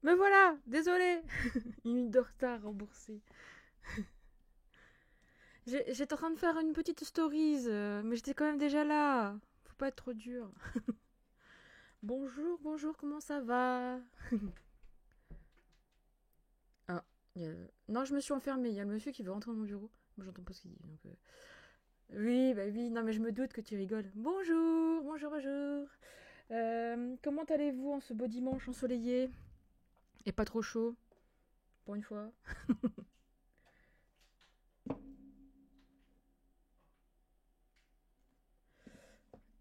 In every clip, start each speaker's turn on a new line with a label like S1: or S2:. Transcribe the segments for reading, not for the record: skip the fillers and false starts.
S1: Me voilà, désolé. Une minute de retard remboursé. J'étais en train de faire une petite stories, mais j'étais quand même déjà là. Faut pas être trop dur. Bonjour, bonjour, comment ça va? Ah, non, je me suis enfermée. Il y a le monsieur qui veut rentrer dans mon bureau. Moi, j'entends pas ce qu'il dit. Donc, oui, bah oui, non, mais je me doute que tu rigoles. Bonjour, bonjour, bonjour. Comment allez-vous en ce beau dimanche ensoleillé? Et pas trop chaud, pour une fois.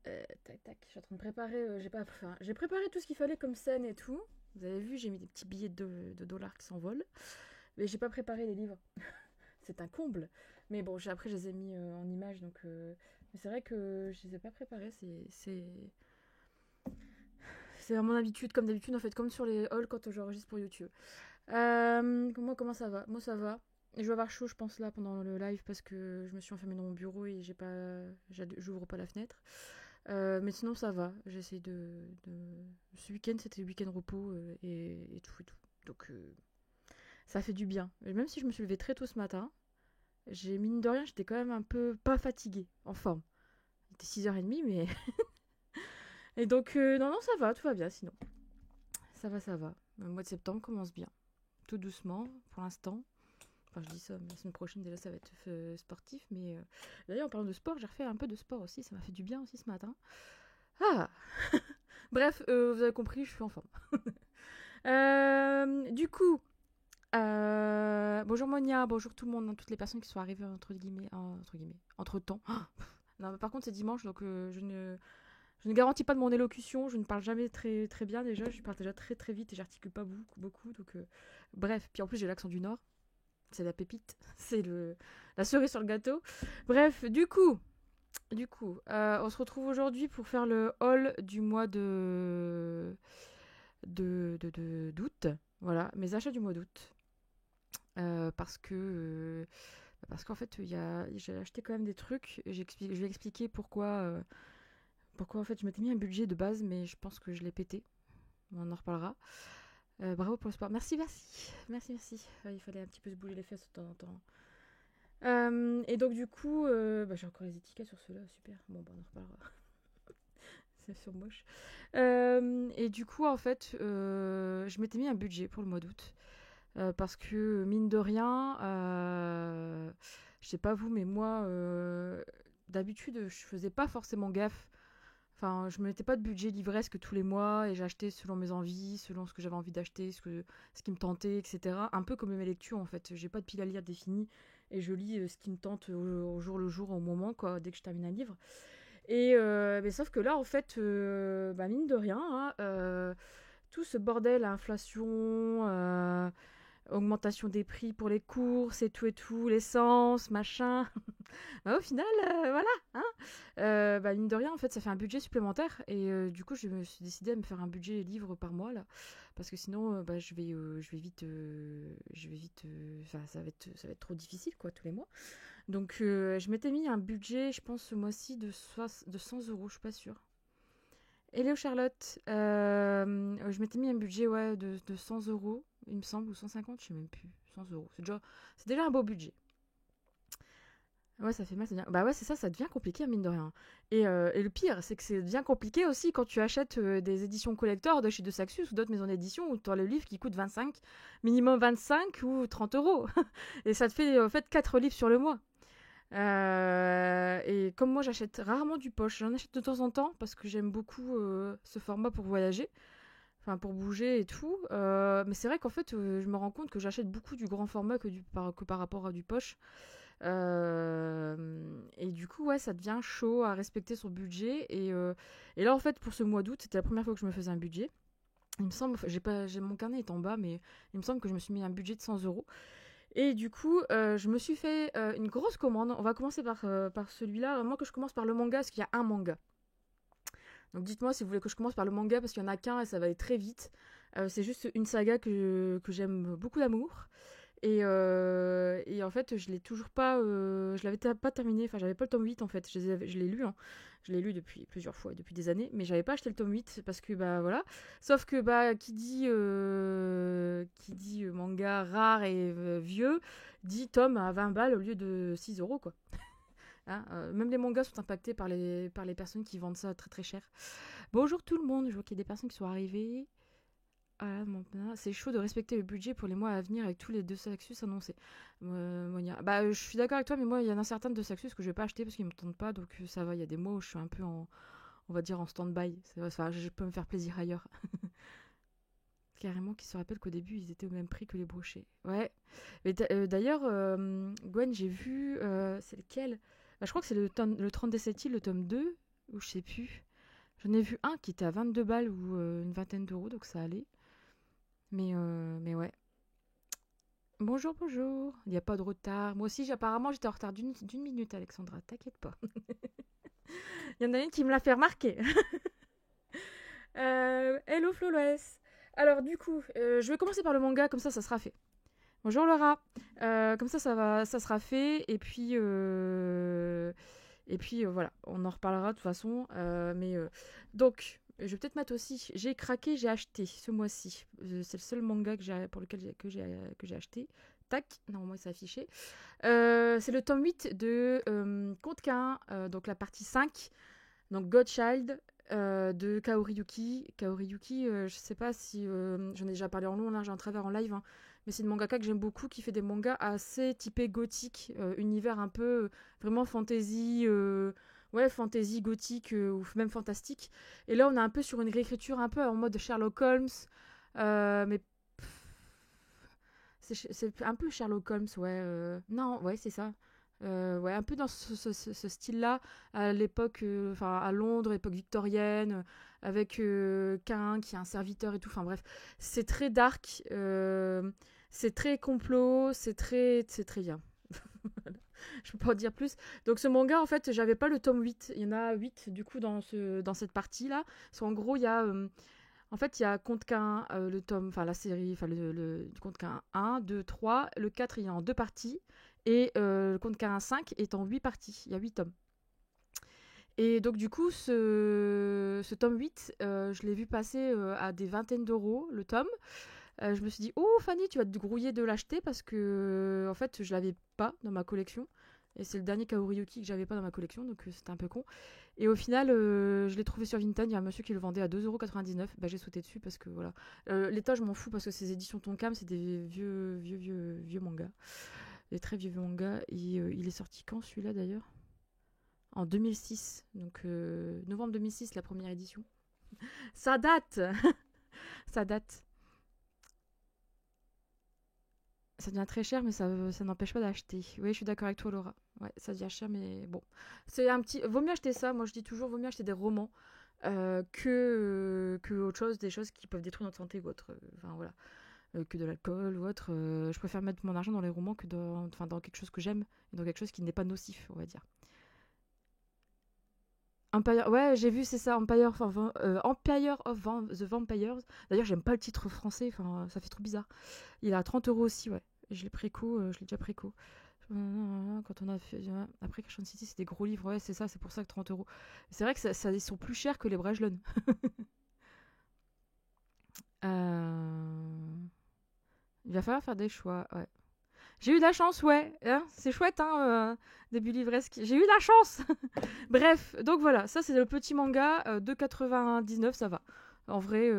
S1: Tac, tac, je suis en train de préparer. J'ai préparé tout ce qu'il fallait comme scène et tout. Vous avez vu, j'ai mis des petits billets de dollars qui s'envolent. Mais j'ai pas préparé les livres. C'est un comble. Mais bon, après, je les ai mis en image. Donc, mais c'est vrai que je les ai pas préparés. C'est à mon habitude, comme d'habitude, en fait, comme sur les hauls quand j'enregistre pour YouTube. Comment ça va? Moi, ça va. Je vais avoir chaud, je pense, là, pendant le live, parce que je me suis enfermée dans mon bureau et j'ouvre pas la fenêtre. Mais sinon, ça va. J'essaie Ce week-end, c'était le week-end repos et tout et tout. Donc, ça fait du bien. Et même si je me suis levée très tôt ce matin, mine de rien, j'étais quand même un peu pas fatiguée, en forme. Il était 6h30, mais. Et donc, non, non, ça va, tout va bien sinon. Ça va, ça va. Le mois de septembre commence bien. Tout doucement, pour l'instant. Enfin, je dis ça, mais la semaine prochaine, déjà, ça va être sportif. Mais d'ailleurs, en parlant de sport, j'ai refait un peu de sport aussi. Ça m'a fait du bien aussi ce matin. Ah Bref, vous avez compris, je suis en forme. Du coup, bonjour Monia, bonjour tout le monde, hein, toutes les personnes qui sont arrivées entre temps. Non, mais par contre, c'est dimanche, donc je ne garantis pas de mon élocution. Je ne parle jamais très, très bien déjà. Je parle déjà très, très vite et j'articule pas beaucoup, beaucoup. Donc, bref, puis en plus, j'ai l'accent du Nord. C'est la pépite, c'est la cerise sur le gâteau. Bref, on se retrouve aujourd'hui pour faire le haul du mois d'août. Voilà, mes achats du mois d'août. Parce qu'en fait, j'ai acheté quand même des trucs. Je vais expliquer pourquoi en fait je m'étais mis un budget de base, mais je pense que je l'ai pété. On en reparlera. Bravo pour le sport. Merci, merci. Merci, merci. Il fallait un petit peu se bouger les fesses de temps en temps. Et donc du coup, j'ai encore les étiquettes sur ceux-là, super. Bon, bah, on en reparlera. C'est sur moche. Et du coup, en fait, je m'étais mis un budget pour le mois d'août. Parce que, mine de rien, je sais pas vous, mais moi, d'habitude, je faisais pas forcément gaffe. Enfin, je me mettais pas de budget livresque tous les mois et j'achetais selon mes envies, selon ce que j'avais envie d'acheter, ce qui me tentait, etc. Un peu comme mes lectures, en fait. J'ai pas de pile à lire définie et je lis ce qui me tente au jour le jour, au moment, quoi, dès que je termine un livre. Et mais sauf que là, en fait, mine de rien, hein, tout ce bordel, inflation, augmentation des prix pour les courses et tout, l'essence, machin. Bah, au final, voilà, hein. Mine de rien, en fait, ça fait un budget supplémentaire. Et du coup, je me suis décidée à me faire un budget livre par mois, là. Parce que sinon, je vais vite, enfin, ça va être trop difficile, quoi, tous les mois. Donc, je m'étais mis un budget, je pense, ce mois-ci de 100 euros, je suis pas sûre. Hello Charlotte, je m'étais mis un budget ouais, de 100 euros, il me semble, ou 150, je sais même plus. 100 euros, c'est déjà un beau budget. Ouais, ça fait mal, ça devient. Bah ouais, c'est ça, ça devient compliqué, mine de rien. Et le pire, c'est que ça devient compliqué aussi quand tu achètes des éditions collector de chez De Saxus ou d'autres maisons d'édition où tu as le livre qui coûte 25, minimum 25 ou 30 euros. Et ça te fait en fait 4 livres sur le mois. Et comme moi, j'achète rarement du poche, j'en achète de temps en temps parce que j'aime beaucoup ce format pour voyager, enfin pour bouger et tout. Mais c'est vrai qu'en fait, je me rends compte que j'achète beaucoup du grand format que par rapport à du poche. Et du coup, ouais, ça devient chaud à respecter son budget. Et là, en fait, pour ce mois d'août, c'était la première fois que je me faisais un budget. Il me semble, mon carnet est en bas, mais il me semble que je me suis mis un budget de 100 euros. Et du coup, je me suis fait une grosse commande. On va commencer par celui-là. Vraiment que je commence par le manga, parce qu'il y a un manga. Donc dites-moi si vous voulez que je commence par le manga, parce qu'il n'y en a qu'un et ça va aller très vite. C'est juste une saga que j'aime beaucoup d'amour. Et en fait, je l'ai toujours pas, je l'avais pas terminé. Enfin, j'avais pas le tome 8 en fait. Je l'ai lu, hein. Je l'ai lu depuis plusieurs fois, depuis des années, mais j'avais pas acheté le tome 8 parce que bah voilà. Sauf que bah qui dit manga rare et vieux, dit tome à 20 balles au lieu de 6 euros quoi. Hein, même les mangas sont impactés par les personnes qui vendent ça très très cher. Bonjour tout le monde, je vois qu'il y a des personnes qui sont arrivées. Ah, c'est chaud de respecter le budget pour les mois à venir avec tous les deux Saxus annoncés. Monia. Bah, je suis d'accord avec toi, mais moi, il y en a certains de Saxus que je vais pas acheter parce qu'ils me tentent pas, donc ça va. Il y a des mois où je suis un peu on va dire en stand-by. Enfin, je peux me faire plaisir ailleurs. Carrément, qui se rappellent qu'au début, ils étaient au même prix que les brochets. Ouais. Mais d'ailleurs, Gwen, j'ai vu, c'est lequel? Bah, je crois que c'est le 30 décembre, le tome 2, ou je sais plus. J'en ai vu un qui était à 22 balles ou une vingtaine d'euros, donc ça allait. Mais ouais. Bonjour, bonjour. Il n'y a pas de retard. Moi aussi, apparemment, j'étais en retard d'une minute, Alexandra. T'inquiète pas. Il y en a une qui me l'a fait remarquer. Hello, Flawless. Alors, du coup, je vais commencer par le manga, comme ça sera fait. Bonjour, Laura. Comme ça sera fait. Et puis, voilà. On en reparlera de toute façon. Donc, je vais peut-être mettre aussi. J'ai craqué, j'ai acheté ce mois-ci. C'est le seul manga pour lequel que j'ai acheté. Tac, normalement il s'est affiché. C'est le tome 8 de Conte K1, donc la partie 5. Donc Godchild de Kaori Yuki. Kaori Yuki, je sais pas si j'en ai déjà parlé en long, en large et en travers en live, hein, mais c'est une mangaka que j'aime beaucoup qui fait des mangas assez typés gothique, univers un peu vraiment fantasy. Ouais, fantasy gothique ou même fantastique. Et là, on est un peu sur une réécriture un peu en mode Sherlock Holmes. Mais c'est un peu Sherlock Holmes, ouais. Non, ouais, c'est ça. Ouais, un peu dans ce style-là, à l'époque, enfin à Londres, époque victorienne, avec Cain qui est un serviteur et tout. Enfin bref, c'est très dark, c'est très complot, c'est très bien. Voilà. Je peux pas en dire plus. Donc ce manga, en fait, j'avais pas le tome 8. Il y en a 8 du coup dans cette partie-là. Parce qu'en gros, il y a en fait, il y a Conte K1, le tome, enfin la série, enfin le Conte K1 1, 2, 3. Le 4, il est en 2 parties. Et le Conte K1 5 est en 8 parties. Il y a 8 tomes. Et donc, du coup, ce tome 8, je l'ai vu passer à des vingtaines d'euros, le tome. Je me suis dit, oh Fanny, tu vas te grouiller de l'acheter parce que, en fait, je l'avais pas dans ma collection. Et c'est le dernier Kaori Yuki que j'avais pas dans ma collection, donc c'était un peu con. Et au final, je l'ai trouvé sur Vinted. Il y a un monsieur qui le vendait à 2,99 €. Bah, j'ai sauté dessus parce que voilà. L'état, je m'en fous parce que ces éditions Tonkam, c'est des vieux mangas. Des très vieux mangas. Et il est sorti quand celui-là d'ailleurs? En 2006. Donc novembre 2006, la première édition. Ça date. Ça date. Ça devient très cher, mais ça n'empêche pas d'acheter. Oui, je suis d'accord avec toi, Laura. Ouais, ça devient cher, mais bon. C'est un petit. Vaut mieux acheter ça. Moi, je dis toujours, vaut mieux acheter des romans que autre chose, des choses qui peuvent détruire notre santé ou autre. Enfin, voilà. Que de l'alcool ou autre. Je préfère mettre mon argent dans les romans que dans quelque chose que j'aime et dans quelque chose qui n'est pas nocif, on va dire. Empire, ouais, j'ai vu, c'est ça, Empire of the Vampires. D'ailleurs, j'aime pas le titre français, enfin, ça fait trop bizarre. Il est à 30 € aussi, ouais. Je l'ai préco, je l'ai déjà préco. Quand on a fait. Après, Crash City, c'est des gros livres, ouais, c'est ça, c'est pour ça que 30 €. C'est vrai que ils sont plus chers que les Brajlon. euh... Il va falloir faire des choix, ouais. J'ai eu de la chance, ouais. Hein, c'est chouette, hein, début livresque. J'ai eu de la chance. Bref, donc voilà, ça c'est le petit manga de 99, ça va. En vrai,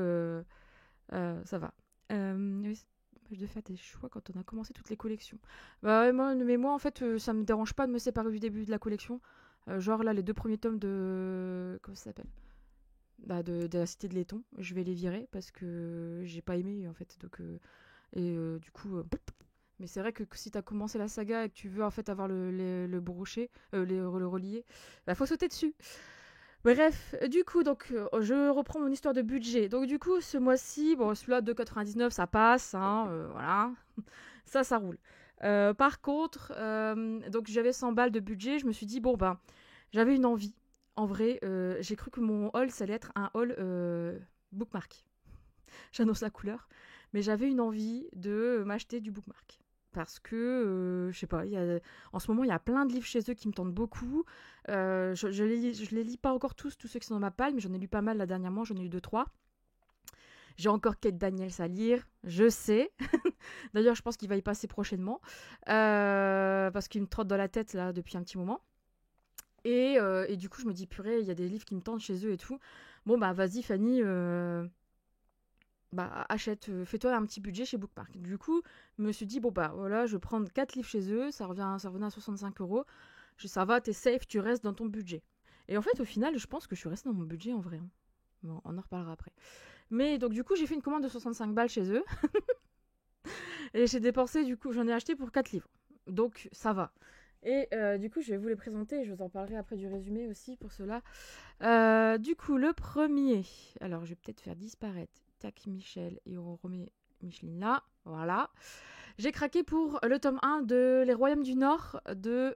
S1: ça va. Oui, je devais faire des choix quand on a commencé toutes les collections. Bah, ouais, mais moi en fait, ça me dérange pas de me séparer du début de la collection. Genre là, les 2 premiers tomes de. Comment ça s'appelle? Bah, de la Cité de Laiton. Je vais les virer parce que j'ai pas aimé en fait. Donc, du coup. Mais c'est vrai que si t'as commencé la saga et que tu veux en fait avoir le brochet, le relier, bah faut sauter dessus. Bref, du coup, donc je reprends mon histoire de budget. Donc du coup, ce mois-ci, bon, celui-là de 99, ça passe, hein, voilà, ça roule. Par contre, donc j'avais 100 balles de budget, je me suis dit bon ben, j'avais une envie. En vrai, j'ai cru que mon haul, ça allait être un haul bookmark. J'annonce la couleur, mais j'avais une envie de m'acheter du bookmark. parce que, je sais pas, en ce moment, il y a plein de livres chez eux qui me tentent beaucoup. Je les lis pas encore tous ceux qui sont dans ma palle, mais j'en ai lu pas mal là dernièrement, j'en ai lu deux, trois. J'ai encore Kate Daniels à lire, je sais. D'ailleurs, je pense qu'il va y passer prochainement, parce qu'il me trotte dans la tête là depuis un petit moment. Et du coup, je me dis, purée, il y a des livres qui me tentent chez eux et tout. Bon, bah vas-y, Fanny, bah, achète, fais-toi un petit budget chez Bookmark. Du coup, je me suis dit, bon, bah voilà, je vais prendre 4 livres chez eux, ça revenait à 65 €. Ça va, t'es safe, tu restes dans ton budget. Et en fait, au final, je pense que je suis restée dans mon budget en vrai, hein. Bon, on en reparlera après. Mais donc, du coup, j'ai fait une commande de 65 balles chez eux. Et j'ai dépensé, du coup, j'en ai acheté pour 4 livres. Donc, ça va. Et du coup, je vais vous les présenter. Et je vous en parlerai après du résumé aussi pour cela. Du coup, le premier. Alors, je vais peut-être faire disparaître Tac Michel et on remet Micheline là. Voilà. J'ai craqué pour le tome 1 de Les Royaumes du Nord de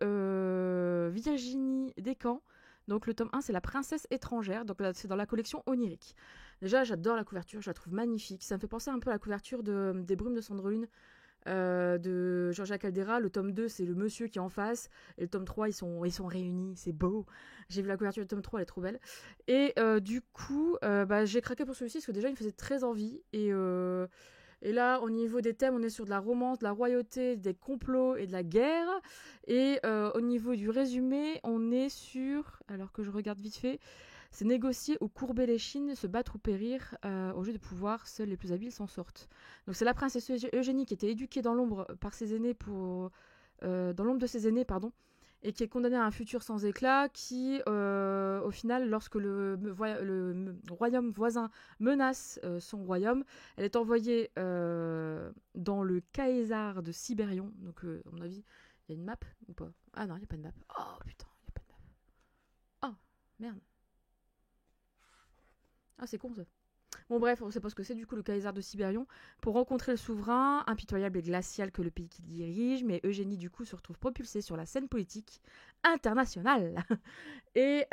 S1: Virginie Descamps. Donc, le tome 1, c'est La Princesse étrangère. Donc, là, c'est dans la collection Onirique. Déjà, j'adore la couverture. Je la trouve magnifique. Ça me fait penser un peu à la couverture des Brumes de Cendrelune de Georgia Caldera. Le tome 2, c'est le monsieur qui est en face. Et le tome 3, ils sont réunis. C'est beau. J'ai vu la couverture du tome 3, elle est trop belle. Et du coup, bah, j'ai craqué pour celui-ci parce que déjà, il me faisait très envie. Et là, au niveau des thèmes, on est sur de la romance, de la royauté, des complots et de la guerre. Et au niveau du résumé, on est sur, alors que je regarde vite fait, c'est négocier ou courber les chines, se battre ou périr, au jeu de pouvoir, seuls les plus habiles s'en sortent. Donc c'est la princesse Eugénie qui était éduquée dans l'ombre par ses aînés dans l'ombre de ses aînés, pardon, et qui est condamnée à un futur sans éclat, qui, au final, lorsque le royaume voisin menace son royaume, elle est envoyée dans le Caesar de Sibérion. Donc, à mon avis, il y a une map ou pas? Ah non, il n'y a pas de map. Oh putain, il n'y a pas de map. Oh, merde. Ah, c'est con ça. Bon bref, on sait pas ce que c'est du coup le Kaiser de Sibérion. Pour rencontrer le souverain, impitoyable et glacial que le pays qui dirige, mais Eugénie du coup se retrouve propulsée sur la scène politique internationale. Et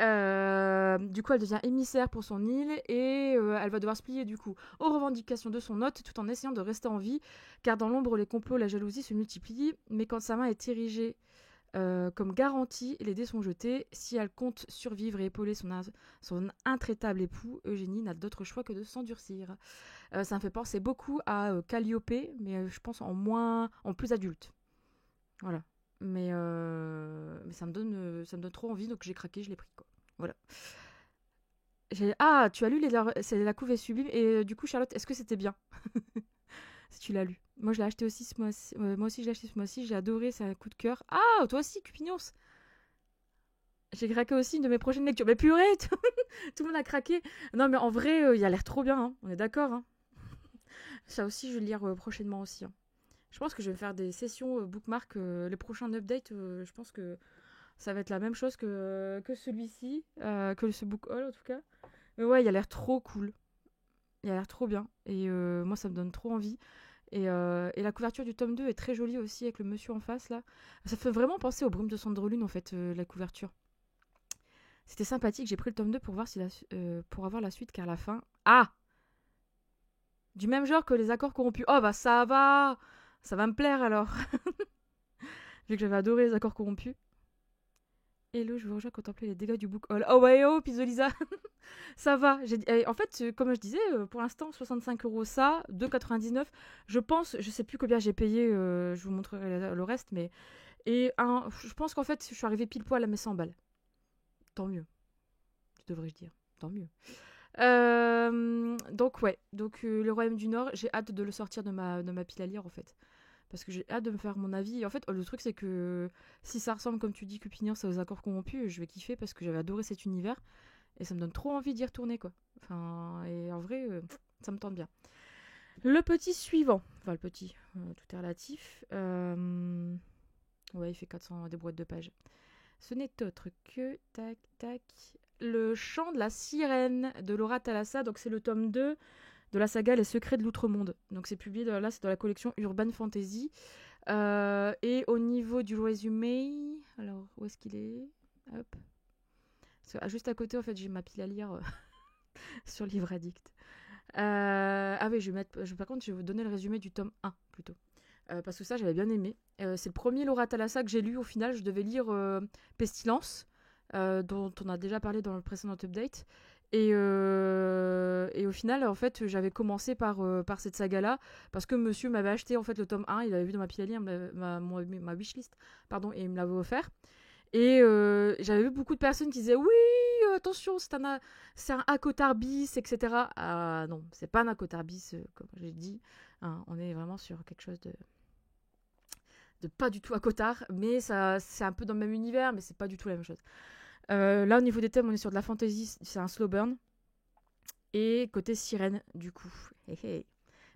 S1: du coup elle devient émissaire pour son île et elle va devoir se plier du coup aux revendications de son hôte tout en essayant de rester en vie, car dans l'ombre les complots, la jalousie se multiplient, mais quand sa main est érigée comme garantie, les dés sont jetés. Si elle compte survivre et épauler son intraitable époux, Eugénie n'a d'autre choix que de s'endurcir. Ça me fait penser beaucoup à Calliope, mais je pense en plus adulte. Voilà. Mais ça me donne trop envie, donc j'ai craqué, je l'ai pris, quoi. Voilà. Ah, tu as lu c'est La couve est sublime, et du coup, Charlotte, est-ce que c'était bien? Si tu l'as lu. Moi, je l'ai acheté aussi ce mois-ci. Moi aussi, je l'ai acheté ce mois-ci. J'ai adoré, c'est un coup de cœur. Ah, toi aussi, Cupignos. J'ai craqué aussi une de mes prochaines lectures. Mais purée, tout le monde a craqué. Non, mais en vrai, il a l'air trop bien, hein. On est d'accord, hein. Ça aussi, je vais le lire prochainement aussi, hein. Je pense que je vais faire des sessions bookmark. Les prochains updates, je pense que ça va être la même chose que celui-ci, que ce book haul en tout cas. Mais ouais, il a l'air trop cool. Il a l'air trop bien. Et moi, ça me donne trop envie. Et la couverture du tome 2 est très jolie aussi avec le monsieur en face là. Ça fait vraiment penser aux Brumes de Cendrelune en fait, la couverture. C'était sympathique, j'ai pris le tome 2 pour voir pour avoir la suite car la fin. Ah, du même genre que les accords corrompus. Oh bah ça va. Ça va me plaire alors. Vu que j'avais adoré les accords corrompus. Hello, je vous rejoins à contempler les dégâts du book haul. Oh ouais, oh, Pizzolisa. Ça va. En fait, comme je disais, pour l'instant, 65 € ça, 2,99. Je pense, je sais plus combien j'ai payé, je vous montrerai le reste, mais. Je pense qu'en fait, je suis arrivée pile poil à mes 100 balles. Tant mieux, devrais-je dire. Tant mieux. Donc, ouais. Donc, le Royaume du Nord, j'ai hâte de le sortir de ma pile à lire, en fait. Parce que j'ai hâte de me faire mon avis. Et en fait, le truc, c'est que si ça ressemble, comme tu dis, Cupignon, aux accords corrompus, je vais kiffer parce que j'avais adoré cet univers. Et ça me donne trop envie d'y retourner, quoi. Enfin, et en vrai, ça me tente bien. Le petit suivant. Enfin, le petit, tout est relatif. Ouais, il fait 400 des boîtes de pages. Ce n'est autre que, tac, tac, Le Chant de la Sirène de Laura Thalassa. Donc, c'est le tome 2 de la saga Les Secrets de l'Outre-Monde. Donc, c'est publié, là, c'est dans la collection Urban Fantasy. Et au niveau du résumé, alors, où est-ce qu'il est? Hop. Juste à côté, en fait, j'ai ma pile à lire sur Livre Addict. Ah oui, par contre, je vais vous donner le résumé du tome 1 plutôt. parce que ça, j'avais bien aimé. C'est le premier Laura Thalassa que j'ai lu. Au final, je devais lire Pestilence, dont on a déjà parlé dans le précédent update. Et au final, en fait, j'avais commencé par cette saga-là, parce que monsieur m'avait acheté en fait, le tome 1, il avait vu dans ma pile à lire, ma wishlist, pardon, et il me l'avait offert. Et j'avais vu beaucoup de personnes qui disaient oui, attention, c'est un Akotar bis, etc. Ah non, c'est pas un Akotar bis, comme j'ai dit. Hein, on est vraiment sur quelque chose de pas du tout Akotar, mais ça, c'est un peu dans le même univers, mais c'est pas du tout la même chose. Là, au niveau des thèmes, on est sur de la fantasy, c'est un slow burn. Et côté sirène, du coup. Mais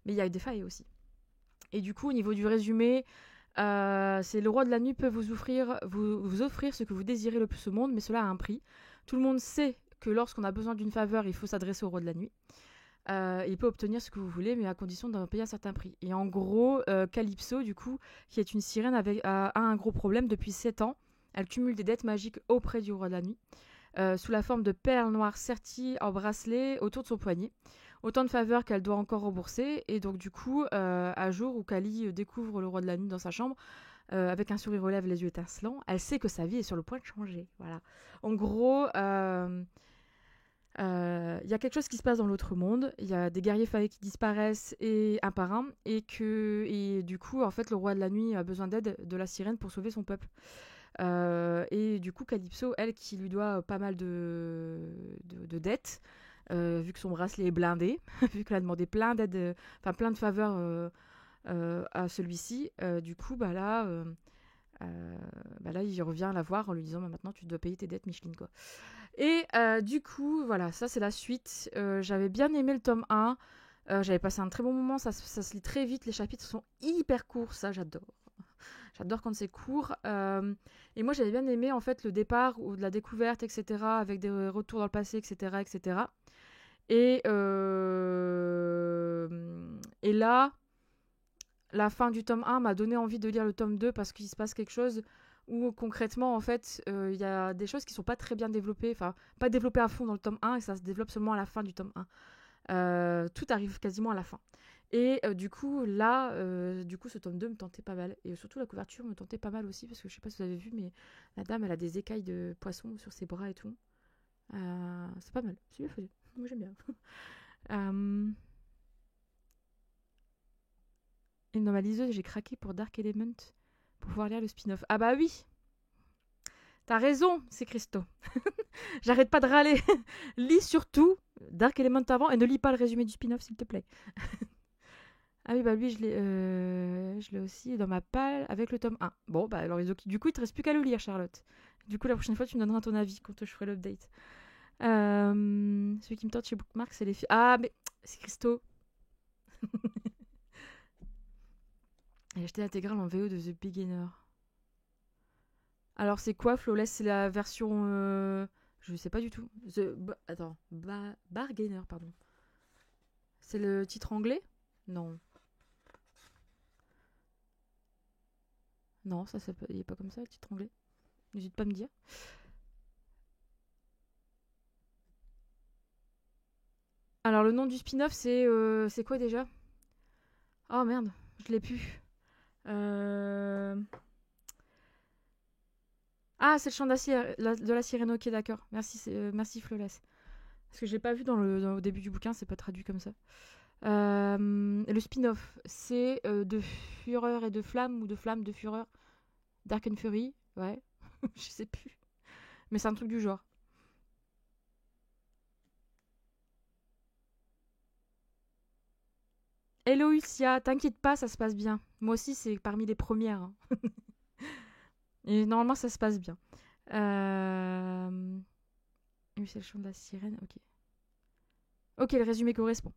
S1: il y a des failles aussi. Et du coup, au niveau du résumé, c'est le roi de la nuit peut vous offrir ce que vous désirez le plus au monde, mais cela a un prix. Tout le monde sait que lorsqu'on a besoin d'une faveur, il faut s'adresser au roi de la nuit. Il peut obtenir ce que vous voulez, mais à condition d'en payer un certain prix. Et en gros, Calypso, du coup, qui est une sirène, a un gros problème depuis 7 ans. Elle cumule des dettes magiques auprès du roi de la nuit, sous la forme de perles noires serties en bracelet autour de son poignet. Autant de faveurs qu'elle doit encore rembourser. Et donc, du coup, un jour où Kali découvre le roi de la nuit dans sa chambre, avec un sourire aux lèvres, les yeux étincelants, elle sait que sa vie est sur le point de changer. Voilà. En gros, y a quelque chose qui se passe dans l'autre monde. Il y a des guerriers faillis qui disparaissent et un par un. Et du coup, en fait, le roi de la nuit a besoin d'aide de la sirène pour sauver son peuple. Et du coup, Calypso, elle, qui lui doit pas mal de dettes, vu que son bracelet est blindé, vu qu'elle a demandé plein d'aides, enfin plein de faveurs à celui-ci, du coup, là, il revient la voir en lui disant, maintenant, tu dois payer tes dettes, Micheline, quoi. Et du coup, voilà, ça, c'est la suite. J'avais bien aimé le tome 1. J'avais passé un très bon moment, ça se lit très vite, les chapitres sont hyper courts, ça, j'adore. J'adore quand c'est court. Et moi, j'avais bien aimé en fait le départ ou de la découverte, etc., avec des retours dans le passé, etc., etc. Et là, la fin du tome 1 m'a donné envie de lire le tome 2 parce qu'il se passe quelque chose où concrètement, en fait, il y a des choses qui sont pas très bien développées, enfin, pas développées à fond dans le tome 1 et ça se développe seulement à la fin du tome 1. Tout arrive quasiment à la fin. Et du coup, là, ce tome 2 me tentait pas mal. Et surtout, la couverture me tentait pas mal aussi, parce que je sais pas si vous avez vu, mais la dame, elle a des écailles de poisson sur ses bras et tout. C'est pas mal, c'est bien fait. Moi, j'aime bien. Une dans ma liseuse, j'ai craqué pour Dark Element pour pouvoir lire le spin-off. Ah bah oui, t'as raison, c'est Christo. J'arrête pas de râler. Lis surtout Dark Element avant et ne lis pas le résumé du spin-off, s'il te plaît. Ah oui, bah lui, je l'ai aussi dans ma palle avec le tome 1. Bon, bah alors, du coup, il te reste plus qu'à le lire, Charlotte. Du coup, la prochaine fois, tu me donneras ton avis quand je ferai l'update. Celui qui me tente chez Bookmark, c'est les filles. Ah, mais c'est Christo. J'ai acheté l'intégrale en VO de The Beginner. Alors, c'est quoi, Flawless? C'est la version. Je sais pas du tout. Attends. Bargainer, pardon. C'est le titre anglais? Non. Non, il est pas comme ça, le titre anglais. N'hésite pas à me dire. Alors, le nom du spin-off, c'est quoi déjà? Oh merde, je l'ai plus. Ah, c'est le chant de la sirène, ok, d'accord. Merci, merci Flawless. Parce que je l'ai pas vu au début du bouquin, c'est pas traduit comme ça. Le spin-off, c'est de Fureur et de Flamme, ou de Flamme de Fureur. Dark and Fury, ouais. Je sais plus. Mais c'est un truc du genre. Hello Lucia, t'inquiète pas, ça se passe bien. Moi aussi, c'est parmi les premières. Hein. Et normalement, ça se passe bien. Oui, c'est le chant de la sirène, ok. Ok, le résumé correspond.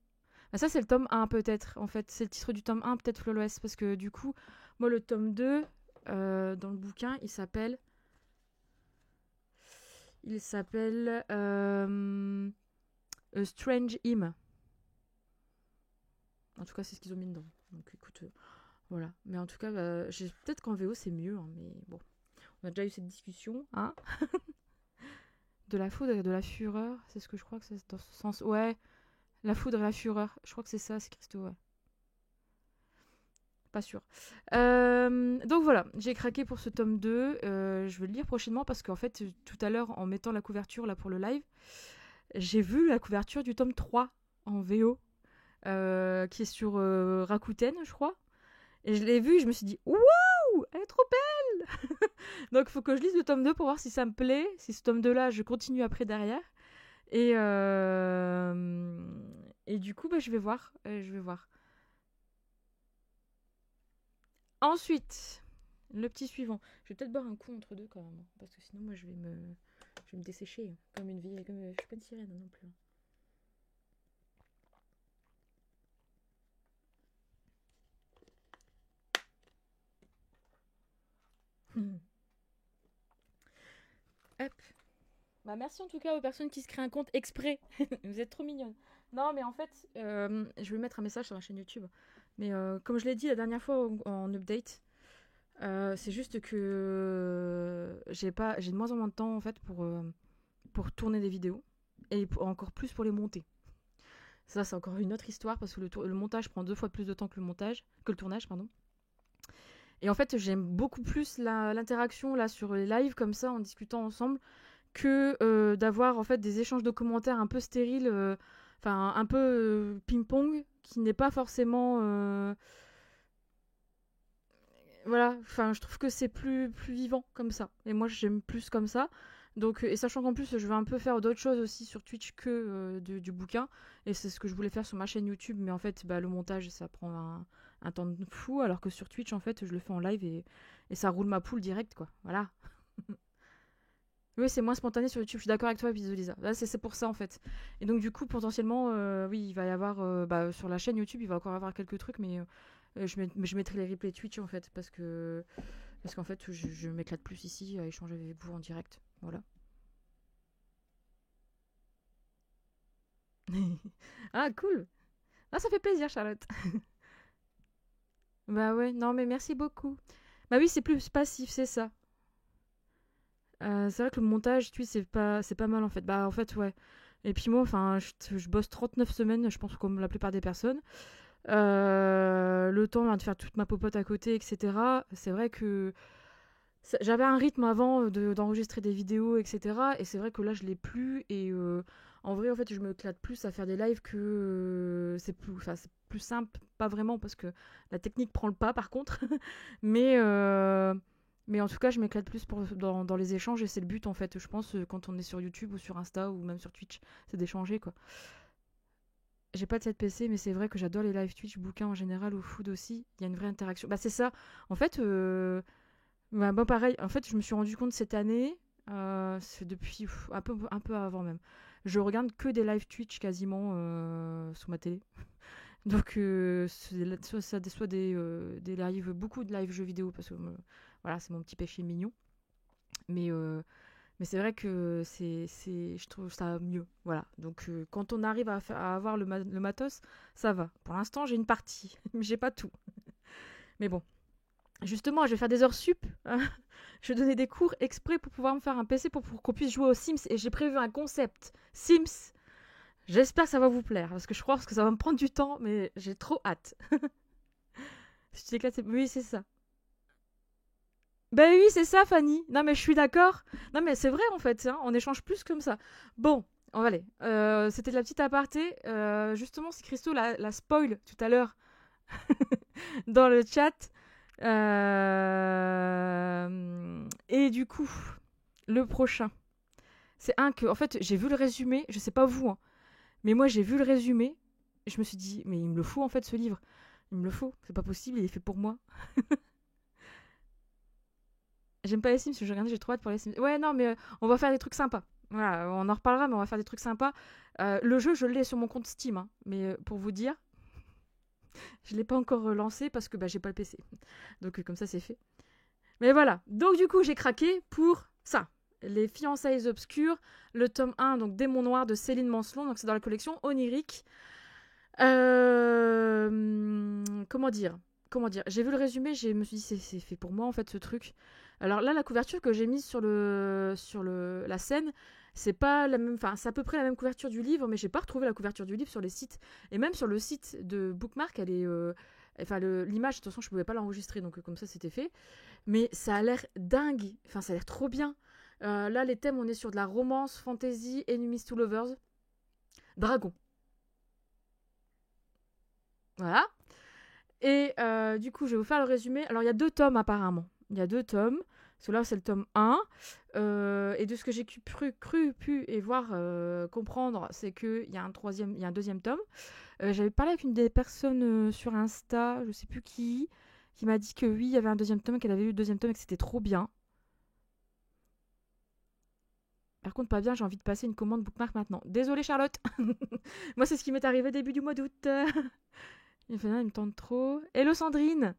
S1: Bah, ça, c'est le tome 1, peut-être. En fait, c'est le titre du tome 1, peut-être Flawless. Parce que du coup, moi, le tome 2, dans le bouquin, il s'appelle. A Strange Hymn. En tout cas, c'est ce qu'ils ont mis dedans. Donc écoute, voilà. Mais en tout cas, peut-être qu'en VO, c'est mieux. Hein, mais bon, on a déjà eu cette discussion. Hein. De la foudre et de la fureur, c'est ce que je crois que c'est dans ce sens. Ouais, la foudre et la fureur. Je crois que c'est ça, c'est Christo, ouais. pas sûr. Donc voilà, j'ai craqué pour ce tome 2. Je vais le lire prochainement parce qu'en fait, tout à l'heure, en mettant la couverture là pour le live, j'ai vu la couverture du tome 3 en VO, qui est sur Rakuten, je crois. Et je l'ai vue, je me suis dit, waouh, elle est trop belle. Donc il faut que je lise le tome 2 pour voir si ça me plaît. Si ce tome 2 là, je continue après derrière. Et, et du coup, bah, je vais voir. Je vais voir. Ensuite, le petit suivant. Je vais peut-être boire un coup entre deux quand même. Parce que sinon, moi, je vais me dessécher. Comme une vie. Comme, je suis pas une sirène non plus. Hop. Bah, merci en tout cas aux personnes qui se créent un compte exprès. Vous êtes trop mignonnes. Non, mais en fait, je vais mettre un message sur ma chaîne YouTube. Mais comme je l'ai dit la dernière fois en update, c'est juste que j'ai de moins en moins de temps en fait pour tourner des vidéos et encore plus pour les monter. Ça, c'est encore une autre histoire parce que le montage prend 2 fois plus de temps que le tournage, pardon. Et en fait, j'aime beaucoup plus l'interaction là sur les lives comme ça en discutant ensemble que d'avoir en fait des échanges de commentaires un peu stériles, enfin un peu ping-pong qui n'est pas forcément voilà, enfin je trouve que c'est plus vivant comme ça et moi j'aime plus comme ça. Donc et sachant qu'en plus je vais un peu faire d'autres choses aussi sur Twitch que du bouquin et c'est ce que je voulais faire sur ma chaîne YouTube mais en fait bah, le montage ça prend un temps de fou alors que sur Twitch en fait je le fais en live et ça roule ma poule direct quoi. Voilà. Oui, c'est moins spontané sur YouTube, je suis d'accord avec toi, Lisa. Là, c'est pour ça en fait. Et donc, du coup, potentiellement, oui, il va y avoir. Bah, sur la chaîne YouTube, il va encore y avoir quelques trucs, mais je mettrai les replays Twitch en fait, parce qu'en fait, je m'éclate plus ici à échanger avec vous en direct. Voilà. Ah, cool! Ah, ça fait plaisir, Charlotte. Bah ouais, non, mais merci beaucoup. Bah oui, c'est plus passif, c'est ça. C'est vrai que le montage, tu sais, c'est pas mal en fait. Bah en fait, ouais. Et puis moi, enfin, je bosse 39 semaines, je pense comme la plupart des personnes. Le temps de faire toute ma popote à côté, etc. C'est vrai que j'avais un rythme avant d'enregistrer des vidéos, etc. Et c'est vrai que là, je l'ai plus. Et en vrai, en fait, je me éclate plus à faire des lives que c'est plus simple, pas vraiment parce que la technique prend le pas par contre. mais mais en tout cas, je m'éclate plus dans les échanges et c'est le but en fait. Je pense quand on est sur YouTube ou sur Insta ou même sur Twitch, c'est d'échanger quoi. J'ai pas de cette PC, mais c'est vrai que j'adore les live Twitch, bouquins en général ou food aussi. Il y a une vraie interaction. Bah c'est ça. En fait, bah, bon, pareil. En fait, je me suis rendu compte cette année, c'est depuis un peu avant même. Je regarde que des live Twitch quasiment sur ma télé. Donc, soit des lives, beaucoup de live jeux vidéo, parce que voilà, c'est mon petit péché mignon. Mais, mais c'est vrai que je trouve ça mieux. Voilà. Donc, quand on arrive à avoir le matos, ça va. Pour l'instant, j'ai une partie, mais j'ai pas tout. Mais bon. Justement, je vais faire des heures sup. Je vais donner des cours exprès pour pouvoir me faire un PC pour qu'on puisse jouer aux Sims. Et j'ai prévu un concept Sims. J'espère que ça va vous plaire. Parce que je crois que ça va me prendre du temps. Mais j'ai trop hâte. Si tu t'éclates, oui, c'est ça. Ben oui, c'est ça, Fanny. Non, mais je suis d'accord. Non, mais c'est vrai, en fait. Hein, on échange plus comme ça. Bon, on va aller. C'était de la petite aparté. Justement, si Christo la spoil tout à l'heure dans le chat. Et du coup, le prochain, c'est un que, en fait, j'ai vu le résumé, je sais pas vous, hein, mais moi j'ai vu le résumé, et je me suis dit, mais il me le faut en fait ce livre. Il me le faut, c'est pas possible, il est fait pour moi. J'aime pas les Sims, je regardais, j'ai trop hâte pour les Sims. Ouais, non, mais on va faire des trucs sympas. Voilà, on en reparlera, mais on va faire des trucs sympas. Le jeu, je l'ai sur mon compte Steam, hein, mais pour vous dire, je l'ai pas encore lancé parce que bah, j'ai pas le PC. Donc comme ça, c'est fait. Mais voilà, donc du coup j'ai craqué pour ça. Les fiançailles obscures, le tome 1, donc Démon Noir de Céline Mancelon, donc c'est dans la collection Onirique. Comment dire J'ai vu le résumé, je me suis dit c'est fait pour moi en fait ce truc. Alors là la couverture que j'ai mise sur la scène, c'est pas la même, enfin c'est à peu près la même couverture du livre, mais j'ai pas retrouvé la couverture du livre sur les sites et même sur le site de Bookmark, Enfin, l'image, de toute façon, je pouvais pas l'enregistrer, donc comme ça, c'était fait. Mais ça a l'air dingue. Enfin, ça a l'air trop bien. Là, les thèmes, on est sur de la romance, fantasy, enemies to lovers, dragon. Voilà. Et du coup, je vais vous faire le résumé. Alors, il y a 2 tomes apparemment. Il y a 2 tomes. Parce que là, c'est le tome 1. Et de ce que j'ai pu et voir, comprendre, c'est qu'il y a un deuxième tome. J'avais parlé avec une des personnes sur Insta, je sais plus qui m'a dit que oui, il y avait un deuxième tome, qu'elle avait lu le deuxième tome et que c'était trop bien. Par contre, pas bien, j'ai envie de passer une commande bookmark maintenant. Désolée Charlotte. Moi, c'est ce qui m'est arrivé début du mois d'août. Il me tente trop. Hello Sandrine.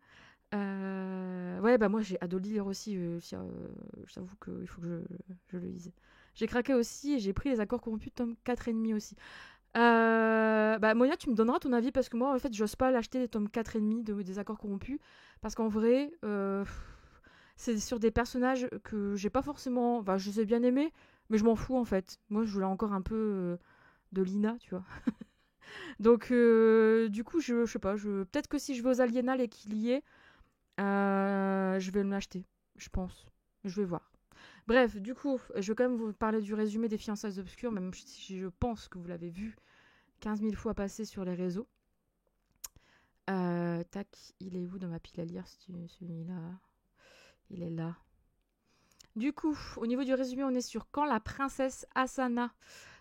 S1: Ouais, bah moi j'ai adoré lire aussi. J'avoue qu'il faut que je le lise. J'ai craqué aussi et j'ai pris les accords corrompus tome 4 et demi aussi. Bah Monia, tu me donneras ton avis parce que moi en fait j'ose pas l'acheter les tomes 4 et demi des accords corrompus parce qu'en vrai c'est sur des personnages que j'ai pas forcément, enfin je les ai bien aimés mais je m'en fous en fait. Moi je voulais encore un peu de Lina, tu vois. Donc du coup je sais pas, peut-être que si je vais aux Aliénales et qu'il y est, je vais me l'acheter, je pense. Je vais voir. Bref, du coup, je vais quand même vous parler du résumé des Fiançailles obscures, même si je pense que vous l'avez vu 15 000 fois passer sur les réseaux. Tac, il est où dans ma pile à lire, celui-là? Il est là. Du coup, au niveau du résumé, on est sur quand la princesse Asana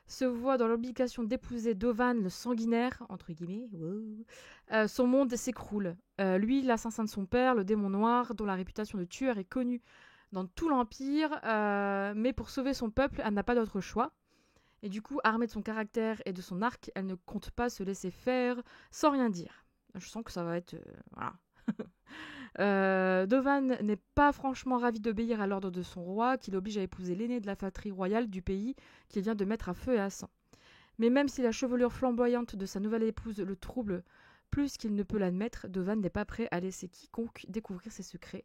S1: se voit dans l'obligation d'épouser Dovan le sanguinaire, entre guillemets, wow, son monde s'écroule. Lui, l'assassin de son père, le démon noir, dont la réputation de tueur est connue dans tout l'Empire, mais pour sauver son peuple, elle n'a pas d'autre choix. Et du coup, armée de son caractère et de son arc, elle ne compte pas se laisser faire sans rien dire. Je sens que ça va être... voilà. Dovan n'est pas franchement ravi d'obéir à l'ordre de son roi, qui l'oblige à épouser l'aîné de la fratrie royale du pays qu'il vient de mettre à feu et à sang. Mais même si la chevelure flamboyante de sa nouvelle épouse le trouble plus qu'il ne peut l'admettre, Dovan n'est pas prêt à laisser quiconque découvrir ses secrets.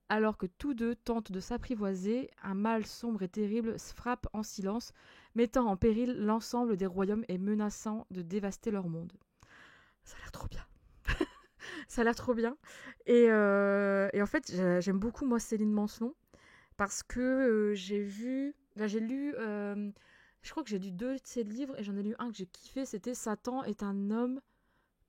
S1: Alors que tous deux tentent de s'apprivoiser, un mal sombre et terrible frappe en silence, mettant en péril l'ensemble des royaumes et menaçant de dévaster leur monde. Ça a l'air trop bien. Ça a l'air trop bien. Et en fait, j'aime beaucoup, moi, Céline Mancelon, parce que j'ai lu, je crois que j'ai lu 2 de ses livres, et j'en ai lu un que j'ai kiffé, c'était Satan est un homme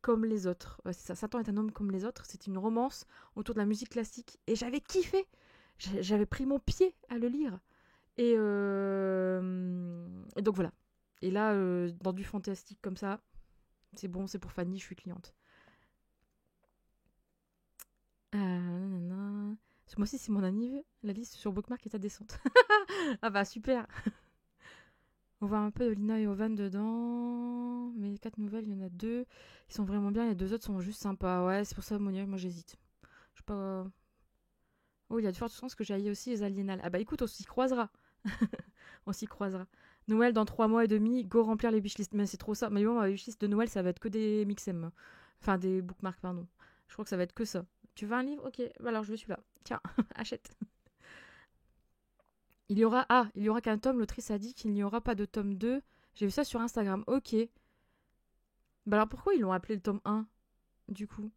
S1: comme les autres. Ouais, c'est ça, Satan est un homme comme les autres. C'est une romance autour de la musique classique. Et j'avais kiffé. J'avais pris mon pied à le lire. Et donc voilà. Et là, dans du fantastique comme ça, c'est bon, c'est pour Fanny, je suis cliente. Ce mois-ci, c'est mon anniv. La liste sur Bookmark est à descente. Ah bah super. On voit un peu de Lina et Ovan dedans. Mais 4 nouvelles, il y en a 2 qui sont vraiment bien. Les 2 autres sont juste sympas. Ouais, c'est pour ça, Monia, moi j'hésite. Je sais pas. Oh, il y a de fortes chances que j'aille aussi les Aliénales. Ah bah écoute, on s'y croisera. On s'y croisera. Noël dans 3 mois et demi, go remplir les wishlists. Mais c'est trop ça. Mais bon, ma wishlist de Noël, ça va être que des mixem. Enfin, des bookmarks, pardon. Je crois que ça va être que ça. Tu veux un livre? Ok, alors je veux celui-là. Tiens, achète. Il y aura qu'un tome, l'autrice a dit qu'il n'y aura pas de tome 2. J'ai vu ça sur Instagram. Ok. Bah alors pourquoi ils l'ont appelé le tome 1, du coup?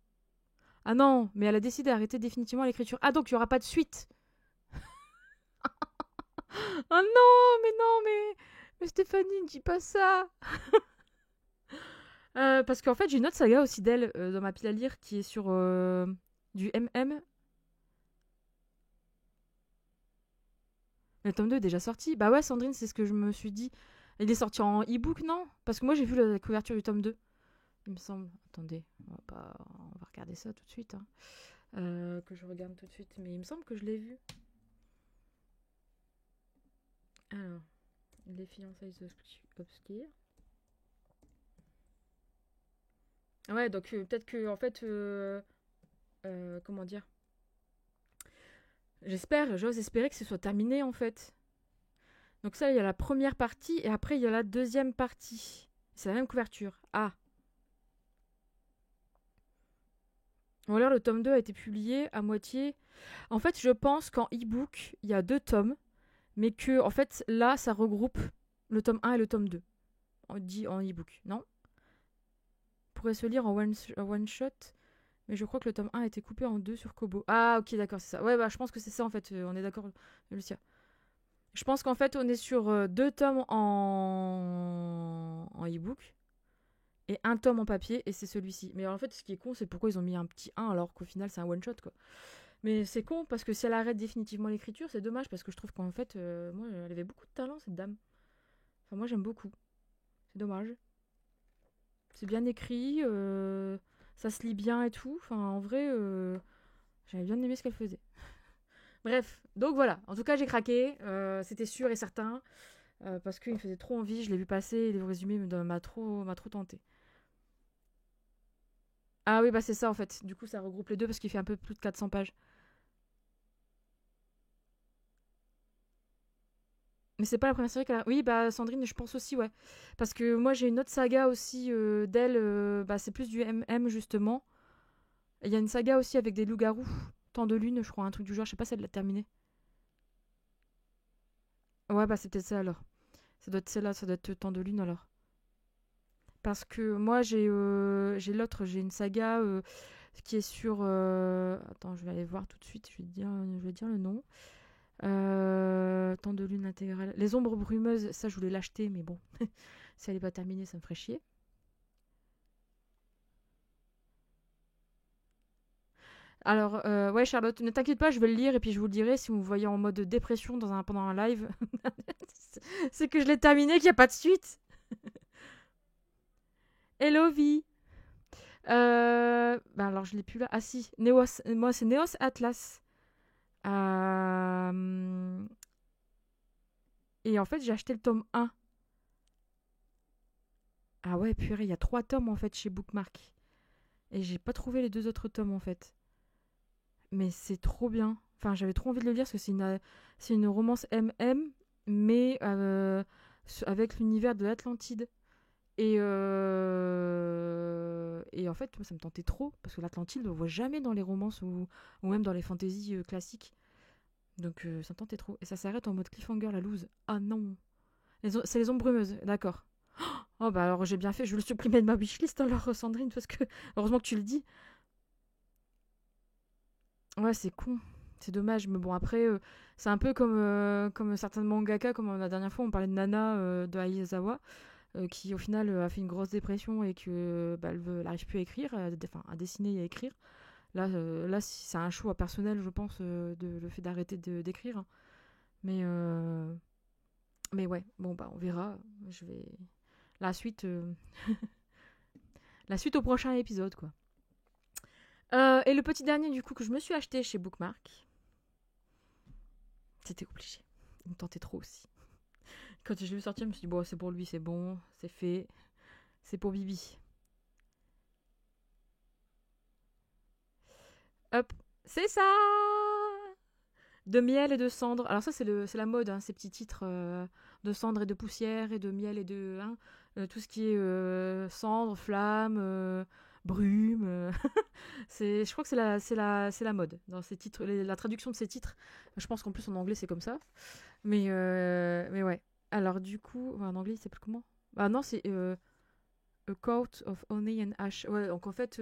S1: Ah non, mais elle a décidé d'arrêter définitivement l'écriture. Ah donc il n'y aura pas de suite. Oh non, mais Stéphanie, ne dis pas ça. Parce qu'en fait, j'ai une autre saga aussi d'elle dans ma pile à lire qui est sur du MM. Le tome 2 est déjà sorti. Bah ouais, Sandrine, c'est ce que je me suis dit. Il est sorti en e-book, non? Parce que moi, j'ai vu la couverture du tome 2. Il me semble. Attendez, on va regarder ça tout de suite. Hein. Que je regarde tout de suite. Mais il me semble que je l'ai vu. Alors, les fiançailles obscures. Ouais, donc peut-être que, en fait, comment dire? J'ose espérer que ce soit terminé, en fait. Donc ça, il y a la première partie, et après, il y a la deuxième partie. C'est la même couverture. Ah. Ou alors, le tome 2 a été publié à moitié. En fait, je pense qu'en e-book, il y a 2 tomes, mais que, en fait, là, ça regroupe le tome 1 et le tome 2. On dit en e-book, non? Pourrait se lire en one shot Mais je crois que le tome 1 a été coupé en deux sur Kobo. Ah, ok, d'accord, c'est ça. Ouais, bah, je pense que c'est ça, en fait. On est d'accord, Lucia. Je pense qu'en fait, on est sur deux tomes en e-book et un tome en papier, et c'est celui-ci. Mais en fait, ce qui est con, c'est pourquoi ils ont mis un petit 1 alors qu'au final, c'est un one-shot, quoi. Mais c'est con, parce que si elle arrête définitivement l'écriture, c'est dommage, parce que je trouve qu'en fait, moi, elle avait beaucoup de talent, cette dame. Enfin, moi, j'aime beaucoup. C'est dommage. C'est bien écrit, ça se lit bien et tout. Enfin, en vrai, j'avais bien aimé ce qu'elle faisait. Bref, donc voilà. En tout cas, j'ai craqué. C'était sûr et certain. Parce qu'il me faisait trop envie. Je l'ai vu passer et le résumé m'a trop tenté. Ah oui, bah c'est ça en fait. Du coup, ça regroupe les deux parce qu'il fait un peu plus de 400 pages. Mais c'est pas la première série qu'elle a. Oui, bah Sandrine, je pense aussi, ouais. Parce que moi, j'ai une autre saga aussi d'elle. Bah, c'est plus du MM justement. Il y a une saga aussi avec des loups-garous. Temps de lune, je crois, un truc du genre. Je sais pas si elle l'a terminé. Ouais, bah c'est peut-être ça alors. Ça doit être celle-là, ça doit être Temps de lune alors. Parce que moi, j'ai l'autre, j'ai une saga qui est sur. Attends, je vais aller voir tout de suite, je vais dire le nom. Temps de lune intégrale. Les ombres brumeuses, ça, je voulais l'acheter, mais bon, si elle n'est pas terminée, ça me ferait chier. Alors, ouais, Charlotte, ne t'inquiète pas, je vais le lire et puis je vous le dirai si vous me voyez en mode dépression pendant un live. C'est que je l'ai terminé, qu'il n'y a pas de suite. Hello, vie. Bah alors, je l'ai plus là. Ah si, Neos, moi, c'est Neos Atlas. Euh, Et en fait, j'ai acheté le tome 1. Ah ouais, purée, il y a 3 tomes en fait chez Bookmark. Et j'ai pas trouvé les deux autres tomes en fait. Mais c'est trop bien. Enfin, j'avais trop envie de le lire parce que c'est une romance MM, mais avec l'univers de l'Atlantide. Et en fait, moi, ça me tentait trop parce que l'Atlantide, on le voit jamais dans les romances ou même dans les fantaisies classiques. Donc ça me tentait trop. Et ça s'arrête en mode cliffhanger, la loose. Ah non. C'est les ombres brumeuses, d'accord. Oh bah alors j'ai bien fait, je vais le supprimer de ma wishlist alors Sandrine, parce que heureusement que tu le dis. Ouais, c'est con. C'est dommage, mais bon après, c'est un peu comme certains mangaka, comme la dernière fois on parlait de Nana de Aizawa, qui au final a fait une grosse dépression et que bah, elle n'arrive plus à écrire, enfin à dessiner et à écrire. Là c'est un choix personnel, je pense, le fait d'arrêter d'écrire. Mais, mais ouais, bon bah on verra. Je vais la suite, la suite au prochain épisode quoi. Et le petit dernier du coup que je me suis acheté chez Bookmark, c'était obligé. Il me tentait trop aussi. Quand je l'ai vu sortir, je me suis dit bon c'est pour lui, c'est bon, c'est fait, c'est pour Bibi. Hop, c'est ça. De miel et de cendre. Alors ça c'est la mode, hein, ces petits titres de cendre et de poussière et de miel et de hein, tout ce qui est cendre, flamme, brume. Je crois que c'est la mode dans ces titres, la traduction de ces titres. Je pense qu'en plus en anglais c'est comme ça. Mais ouais. Alors du coup, en anglais il s'appelle comment? Ah non, c'est A Coat of Honey and Ash. Ouais, donc en fait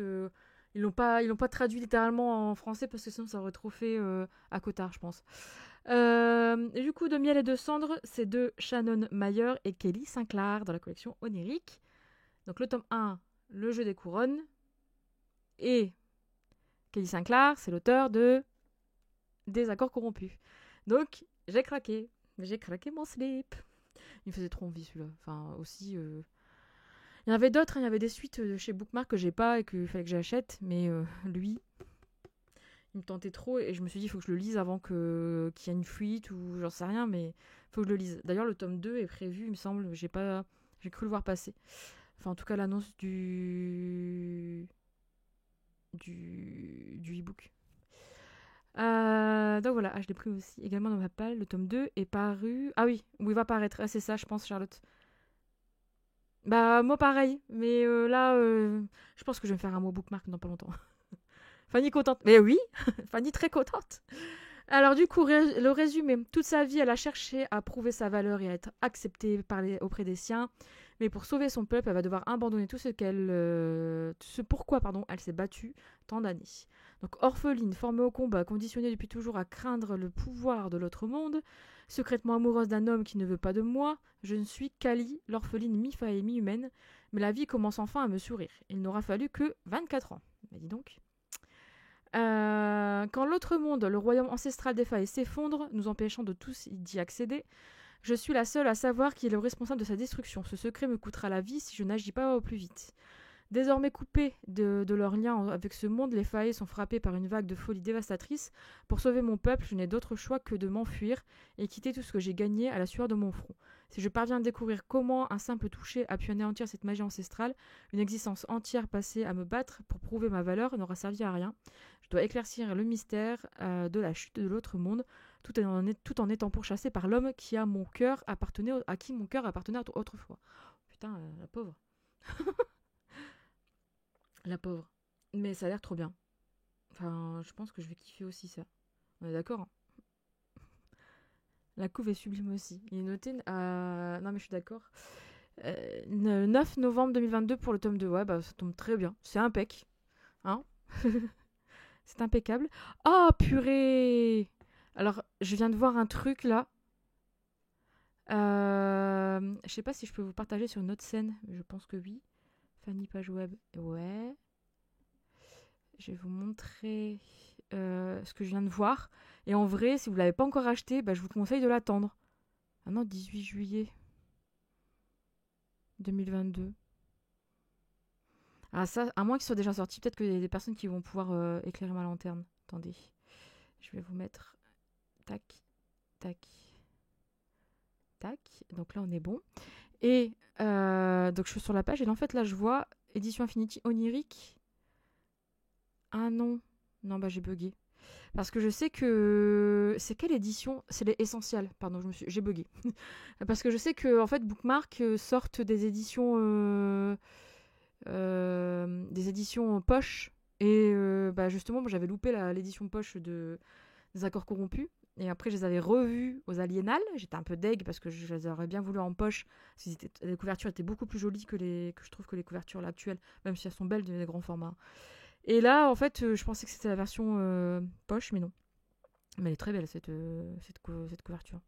S1: ils l'ont pas traduit littéralement en français parce que sinon ça aurait trop fait à Cotard, je pense. Et du coup, De miel et de cendre, c'est de Shannon Mayer et Kelly Sinclair dans la collection Onirique. Donc le tome 1, Le jeu des couronnes. Et Kelly Sinclair, c'est l'auteur de Des accords corrompus. Donc j'ai craqué. J'ai craqué mon slip. Il me faisait trop envie celui-là. Enfin, aussi. Il y en avait d'autres, hein, il y avait des suites de chez Bookmark que j'ai pas et qu'il fallait que j'achète. Mais lui, il me tentait trop et je me suis dit il faut que je le lise avant qu'il y ait une fuite ou j'en sais rien, mais il faut que je le lise. D'ailleurs le tome 2 est prévu, il me semble, j'ai cru le voir passer. Enfin en tout cas l'annonce du e-book. Donc voilà, je l'ai pris aussi également dans ma palle. Le tome 2 est paru. Ah oui, où il va paraître. Ah, c'est ça, je pense, Charlotte. Bah, moi pareil. Mais là, je pense que je vais me faire un mot bookmark dans pas longtemps. Fanny contente. Mais oui, Fanny très contente. Alors du coup, le résumé, toute sa vie, elle a cherché à prouver sa valeur et à être acceptée auprès des siens. Mais pour sauver son peuple, elle va devoir abandonner tout ce pourquoi elle s'est battue tant d'années. Donc orpheline, formée au combat, conditionnée depuis toujours à craindre le pouvoir de l'autre monde, secrètement amoureuse d'un homme qui ne veut pas de moi, je ne suis qu'Ali, l'orpheline mi-fae et mi-humaine, mais la vie commence enfin à me sourire. Il n'aura fallu que 24 ans. Mais dis donc. Quand l'autre monde, le royaume ancestral des failles, s'effondre, nous empêchant de tous d'y accéder, je suis la seule à savoir qui est le responsable de sa destruction. Ce secret me coûtera la vie si je n'agis pas au plus vite. Désormais coupés de leur lien avec ce monde, les failles sont frappés par une vague de folie dévastatrice. Pour sauver mon peuple, je n'ai d'autre choix que de m'enfuir et quitter tout ce que j'ai gagné à la sueur de mon front. Si je parviens à découvrir comment un simple toucher a pu anéantir cette magie ancestrale, une existence entière passée à me battre pour prouver ma valeur n'aura servi à rien. Je dois éclaircir le mystère de la chute de l'autre monde, tout en étant pourchassé par l'homme à qui mon cœur appartenait autrefois. Putain, la pauvre. La pauvre. Mais ça a l'air trop bien. Enfin, je pense que je vais kiffer aussi ça. On est d'accord, hein. La couve est sublime aussi. Il est noté à... Non mais je suis d'accord. 9 novembre 2022 pour le tome 2. Ouais, bah ça tombe très bien. C'est impec. Hein. C'est impeccable. Oh purée. Alors, je viens de voir un truc là. Je sais pas si je peux vous partager sur une autre scène. Je pense que oui. Fanny page web. Ouais. Je vais vous montrer ce que je viens de voir. Et en vrai, si vous ne l'avez pas encore acheté, bah, je vous conseille de l'attendre. Ah non, 18 juillet 2022. Ah ça, à moins qu'il soit déjà sorti, peut-être qu'il y a des personnes qui vont pouvoir éclairer ma lanterne. Attendez. Je vais vous mettre... Tac, tac, tac. Donc là, on est bon. Et donc je suis sur la page et en fait, là, je vois édition Infinity onirique. Ah non. Non, bah j'ai bugué. Parce que je sais que... C'est quelle édition? C'est les Essentials. Pardon, j'ai bugué. Parce que je sais que en fait, Bookmark sortent des éditions... des éditions poche. Et bah justement, moi, j'avais loupé l'édition poche des Accords corrompus. Et après, je les avais revus aux Aliénales. J'étais un peu deg parce que je les aurais bien voulu en poche. Parce que les couvertures étaient beaucoup plus jolies que je trouve que les couvertures là, actuelles, même si elles sont belles, des grands formats. Et là, en fait, je pensais que c'était la version poche, mais non. Mais elle est très belle, cette couverture.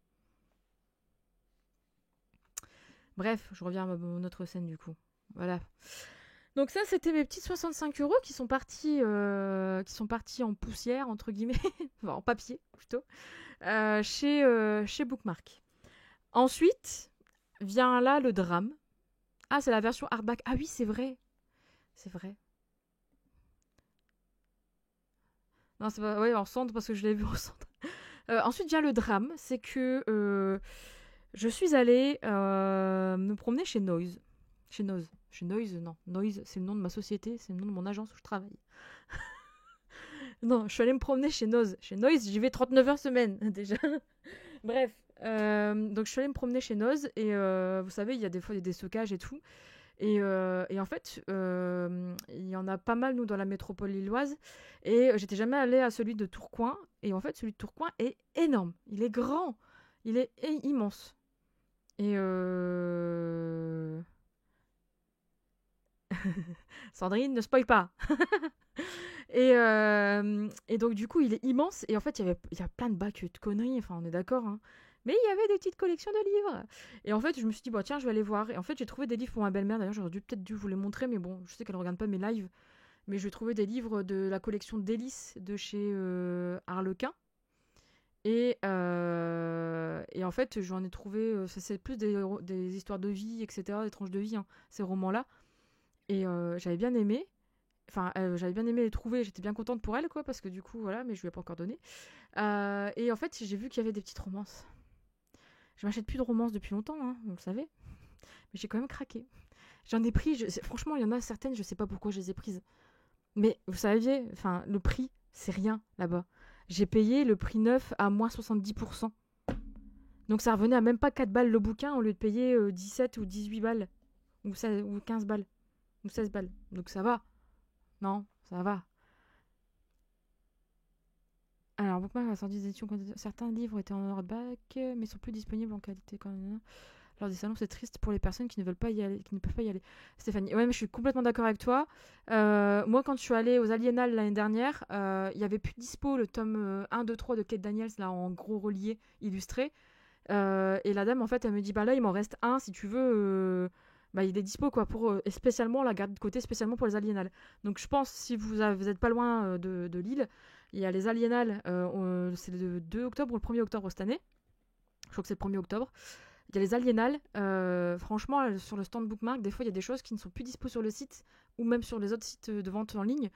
S1: Bref, je reviens à mon autre scène, du coup. Voilà. Donc ça, c'était mes petits 65 € qui sont partis en poussière, entre guillemets, enfin, en papier, plutôt, chez Bookmark. Ensuite, vient là le drame. Ah, c'est la version hardback. Ah oui, c'est vrai. C'est vrai. Non, c'est pas... Oui, en centre, parce que je l'ai vu en centre. Ensuite vient le drame, c'est que je suis allée me promener chez Noise. Chez Noise. Chez Noise, non. Noise, c'est le nom de ma société, c'est le nom de mon agence où je travaille. Non, je suis allée me promener chez Noise. Chez Noise, j'y vais 39 heures semaine, déjà. Bref. Donc je suis allée me promener chez Noise et vous savez, il y a des fois des stockages et tout. Et en fait, il y en a pas mal, nous, dans la métropole lilloise. Et j'étais jamais allée à celui de Tourcoing. Et en fait, celui de Tourcoing est énorme. Il est grand. Il est immense. Et Sandrine, ne spoil pas. Et donc, du coup, il est immense. Et en fait, il y a plein de bacs de conneries. Enfin, on est d'accord, hein. Mais il y avait des petites collections de livres. Et en fait, je me suis dit, bon, tiens, je vais aller voir. Et en fait, j'ai trouvé des livres pour ma belle-mère. D'ailleurs, j'aurais peut-être dû vous les montrer. Mais bon, je sais qu'elle ne regarde pas mes lives. Mais je trouvais des livres de la collection d'Hélice de chez Harlequin. Et en fait, j'en ai trouvé... c'est plus des histoires de vie, etc., des tranches de vie, hein, ces romans-là. Et j'avais bien aimé. Enfin, j'avais bien aimé les trouver. J'étais bien contente pour elle, quoi, parce que du coup, voilà, mais je lui ai pas encore donné. Et en fait, j'ai vu qu'il y avait des petites romances. Je m'achète plus de romances depuis longtemps, hein, vous le savez. Mais j'ai quand même craqué. J'en ai pris... Franchement, il y en a certaines, je sais pas pourquoi je les ai prises. Mais vous saviez, enfin, le prix, c'est rien, là-bas. J'ai payé le prix neuf à moins 70%. Donc ça revenait à même pas 4 balles le bouquin au lieu de payer 17 ou 18 balles. Ou 15 balles. Ou 16 balles. Donc ça va. Non, ça va. Alors Alors, Bookmark a sorti des éditions. Certains livres étaient en hardback, mais sont plus disponibles en qualité quand même. Lors des salons, c'est triste pour les personnes qui ne veulent pas y aller, qui ne peuvent pas y aller. Stéphanie, ouais, mais je suis complètement d'accord avec toi. Moi, quand je suis allée aux Aliénales l'année dernière, il y avait plus dispo le tome 1, 2, 3 de Kate Daniels, là, en gros relié, illustré. Et la dame, en fait, elle me dit, bah là, il m'en reste un, si tu veux, bah, il est dispo, quoi, pour, et spécialement, on la garde de côté, spécialement pour les Aliénales. Donc, je pense, si vous êtes pas loin de Lille, il y a les Aliénales, c'est le 2 octobre ou le 1er octobre cette année. Je crois que c'est le 1er octobre. Il y a les Aliénales. Franchement, sur le stand Bookmark, des fois, il y a des choses qui ne sont plus dispo sur le site ou même sur les autres sites de vente en ligne,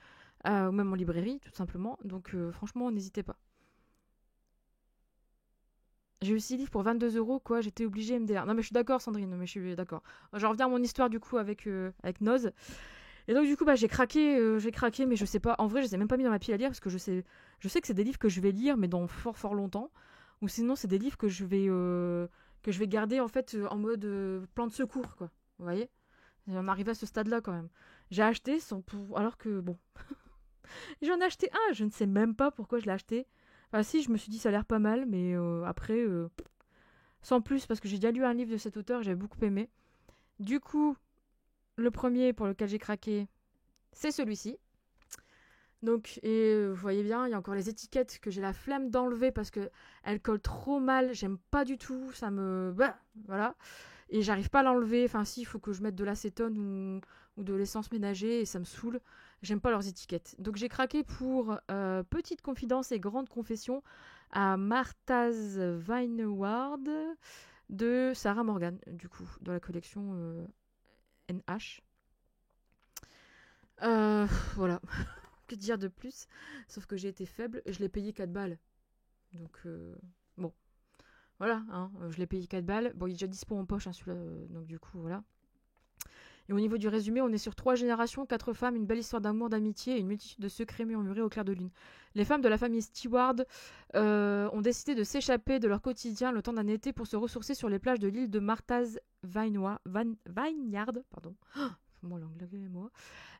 S1: ou même en librairie, tout simplement. Donc, franchement, n'hésitez pas. J'ai eu 6 livres pour 22 €, quoi. J'étais obligée MDR. Non, mais je suis d'accord, Sandrine. Mais je suis d'accord. J'en reviens à mon histoire, du coup, avec Noz. Et donc, du coup, bah, j'ai craqué, mais je sais pas. En vrai, je les ai même pas mis dans ma pile à lire parce que je sais que c'est des livres que je vais lire, mais dans fort, fort longtemps. Ou sinon, c'est des livres que je vais garder, en fait, en mode plan de secours, quoi. Vous voyez? Et on arrive à ce stade-là, quand même. J'ai acheté alors que, bon. J'en ai acheté un, je ne sais même pas pourquoi je l'ai acheté. Enfin, si, je me suis dit, ça a l'air pas mal, mais après, sans plus, parce que j'ai déjà lu un livre de cet auteur, j'avais beaucoup aimé. Du coup, le premier pour lequel j'ai craqué, c'est celui-ci. Donc, et vous voyez bien, il y a encore les étiquettes que j'ai la flemme d'enlever parce que elles collent trop mal. J'aime pas du tout. Ça me. Bah, voilà. Et j'arrive pas à l'enlever. Enfin, si, il faut que je mette de l'acétone ou de l'essence ménager et ça me saoule. J'aime pas leurs étiquettes. Donc, j'ai craqué pour Petite confidence et grande confession à Martha's Vineyard de Sarah Morgan, du coup, dans la collection NH. Voilà. Que dire de plus? Sauf que j'ai été faible, je l'ai payé 4 balles. Donc, bon. Voilà, hein, je l'ai payé 4 balles. Bon, il est déjà dispo en poche, hein, celui-là. Donc, du coup, voilà. Et au niveau du résumé, on est sur 3 générations, 4 femmes, une belle histoire d'amour, d'amitié et une multitude de secrets murmurés au clair de lune. Les femmes de la famille Stewart ont décidé de s'échapper de leur quotidien le temps d'un été pour se ressourcer sur les plages de l'île de Martha's Vineyard. Pardon. Moi, l'anglais, moi.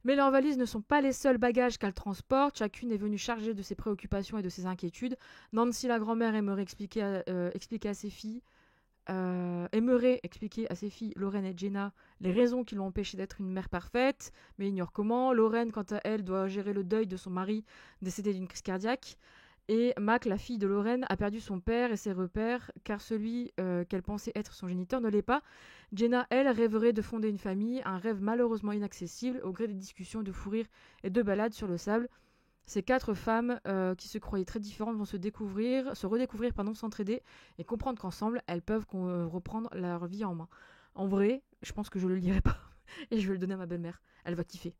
S1: Mais leurs valises ne sont pas les seuls bagages qu'elles transportent. Chacune est venue chargée de ses préoccupations et de ses inquiétudes. Nancy, la grand-mère, aimerait expliquer à ses filles, Lorraine et Jenna, les raisons qui l'ont empêchée d'être une mère parfaite, mais ignore comment. Lorraine, quant à elle, doit gérer le deuil de son mari décédé d'une crise cardiaque. Et Mac, la fille de Lorraine, a perdu son père et ses repères, car celui qu'elle pensait être son géniteur ne l'est pas. Jenna, elle, rêverait de fonder une famille, un rêve malheureusement inaccessible, au gré des discussions, de fou rires et de balades sur le sable. Ces 4 femmes qui se croyaient très différentes vont se redécouvrir, s'entraider et comprendre qu'ensemble, elles peuvent reprendre leur vie en main. En vrai, je pense que je le lirai pas et je vais le donner à ma belle-mère. Elle va kiffer.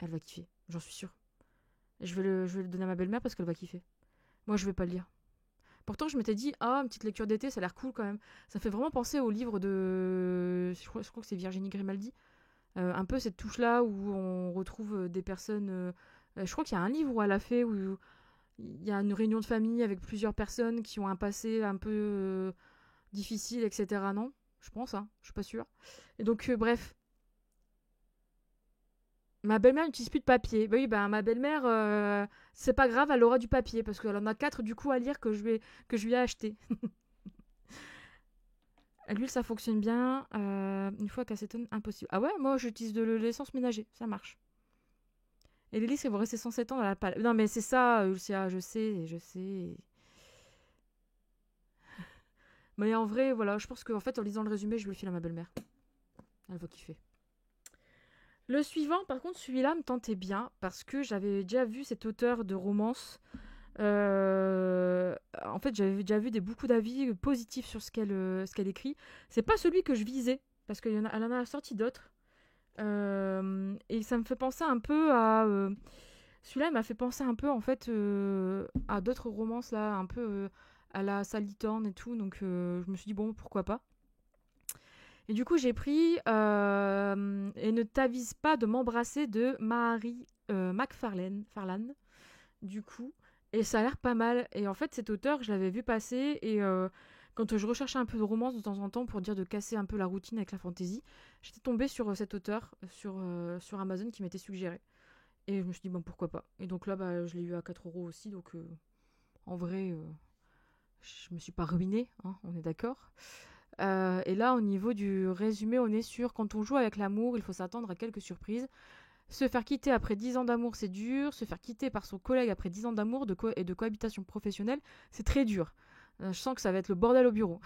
S1: Elle va kiffer, j'en suis sûre. Je vais le donner à ma belle-mère parce qu'elle va kiffer. Moi, je vais pas le lire. Pourtant, je m'étais dit, une petite lecture d'été, ça a l'air cool quand même. Ça fait vraiment penser au livre de. Je crois que c'est Virginie Grimaldi. Un peu cette touche-là où on retrouve des personnes. Je crois qu'il y a un livre où elle a fait où il y a une réunion de famille avec plusieurs personnes qui ont un passé un peu difficile, etc. Non? Je pense, hein. Je suis pas sûre. Et donc, bref. Ma belle-mère n'utilise plus de papier. Bah oui, ma belle-mère, c'est pas grave, elle aura du papier parce qu'elle en a 4 du coup à lire que je lui ai acheté. À l'huile, ça fonctionne bien. Une fois qu'acétone, impossible. Ah ouais, moi j'utilise de l'essence ménager, ça marche. Et les listes, elles vont rester 107 ans dans la palle. Non, mais c'est ça, Ulcia, je sais. Mais en vrai, voilà, je pense qu'en fait, en lisant le résumé, je vais le filer à ma belle-mère. Elle va kiffer. Le suivant, par contre, celui-là me tentait bien parce que j'avais déjà vu cet auteur de romance. En fait, j'avais déjà vu beaucoup d'avis positifs sur ce qu'elle écrit. C'est pas celui que je visais parce qu'elle en a sorti d'autres. Et ça me fait penser un peu à. Celui-là, il m'a fait penser un peu en fait à d'autres romances là, un peu à la Sally Thorne et tout. Donc je me suis dit, bon, pourquoi pas. Et du coup, j'ai pris Et ne t'avise pas de m'embrasser de Mary McFarlane, du coup. Et ça a l'air pas mal. Et en fait, cet auteur, je l'avais vu passer. Et quand je recherchais un peu de romance de temps en temps pour dire de casser un peu la routine avec la fantasy, j'étais tombée sur cet auteur sur Amazon qui m'était suggéré. Et je me suis dit, bon, pourquoi pas. Et donc là, bah, je l'ai eu à 4 € aussi. Donc en vrai, je me suis pas ruinée, hein, on est d'accord. Et là, au niveau du résumé, on est sur quand on joue avec l'amour, il faut s'attendre à quelques surprises. Se faire quitter après 10 ans d'amour, c'est dur. Se faire quitter par son collègue après 10 ans d'amour et de cohabitation professionnelle, c'est très dur. Je sens que ça va être le bordel au bureau.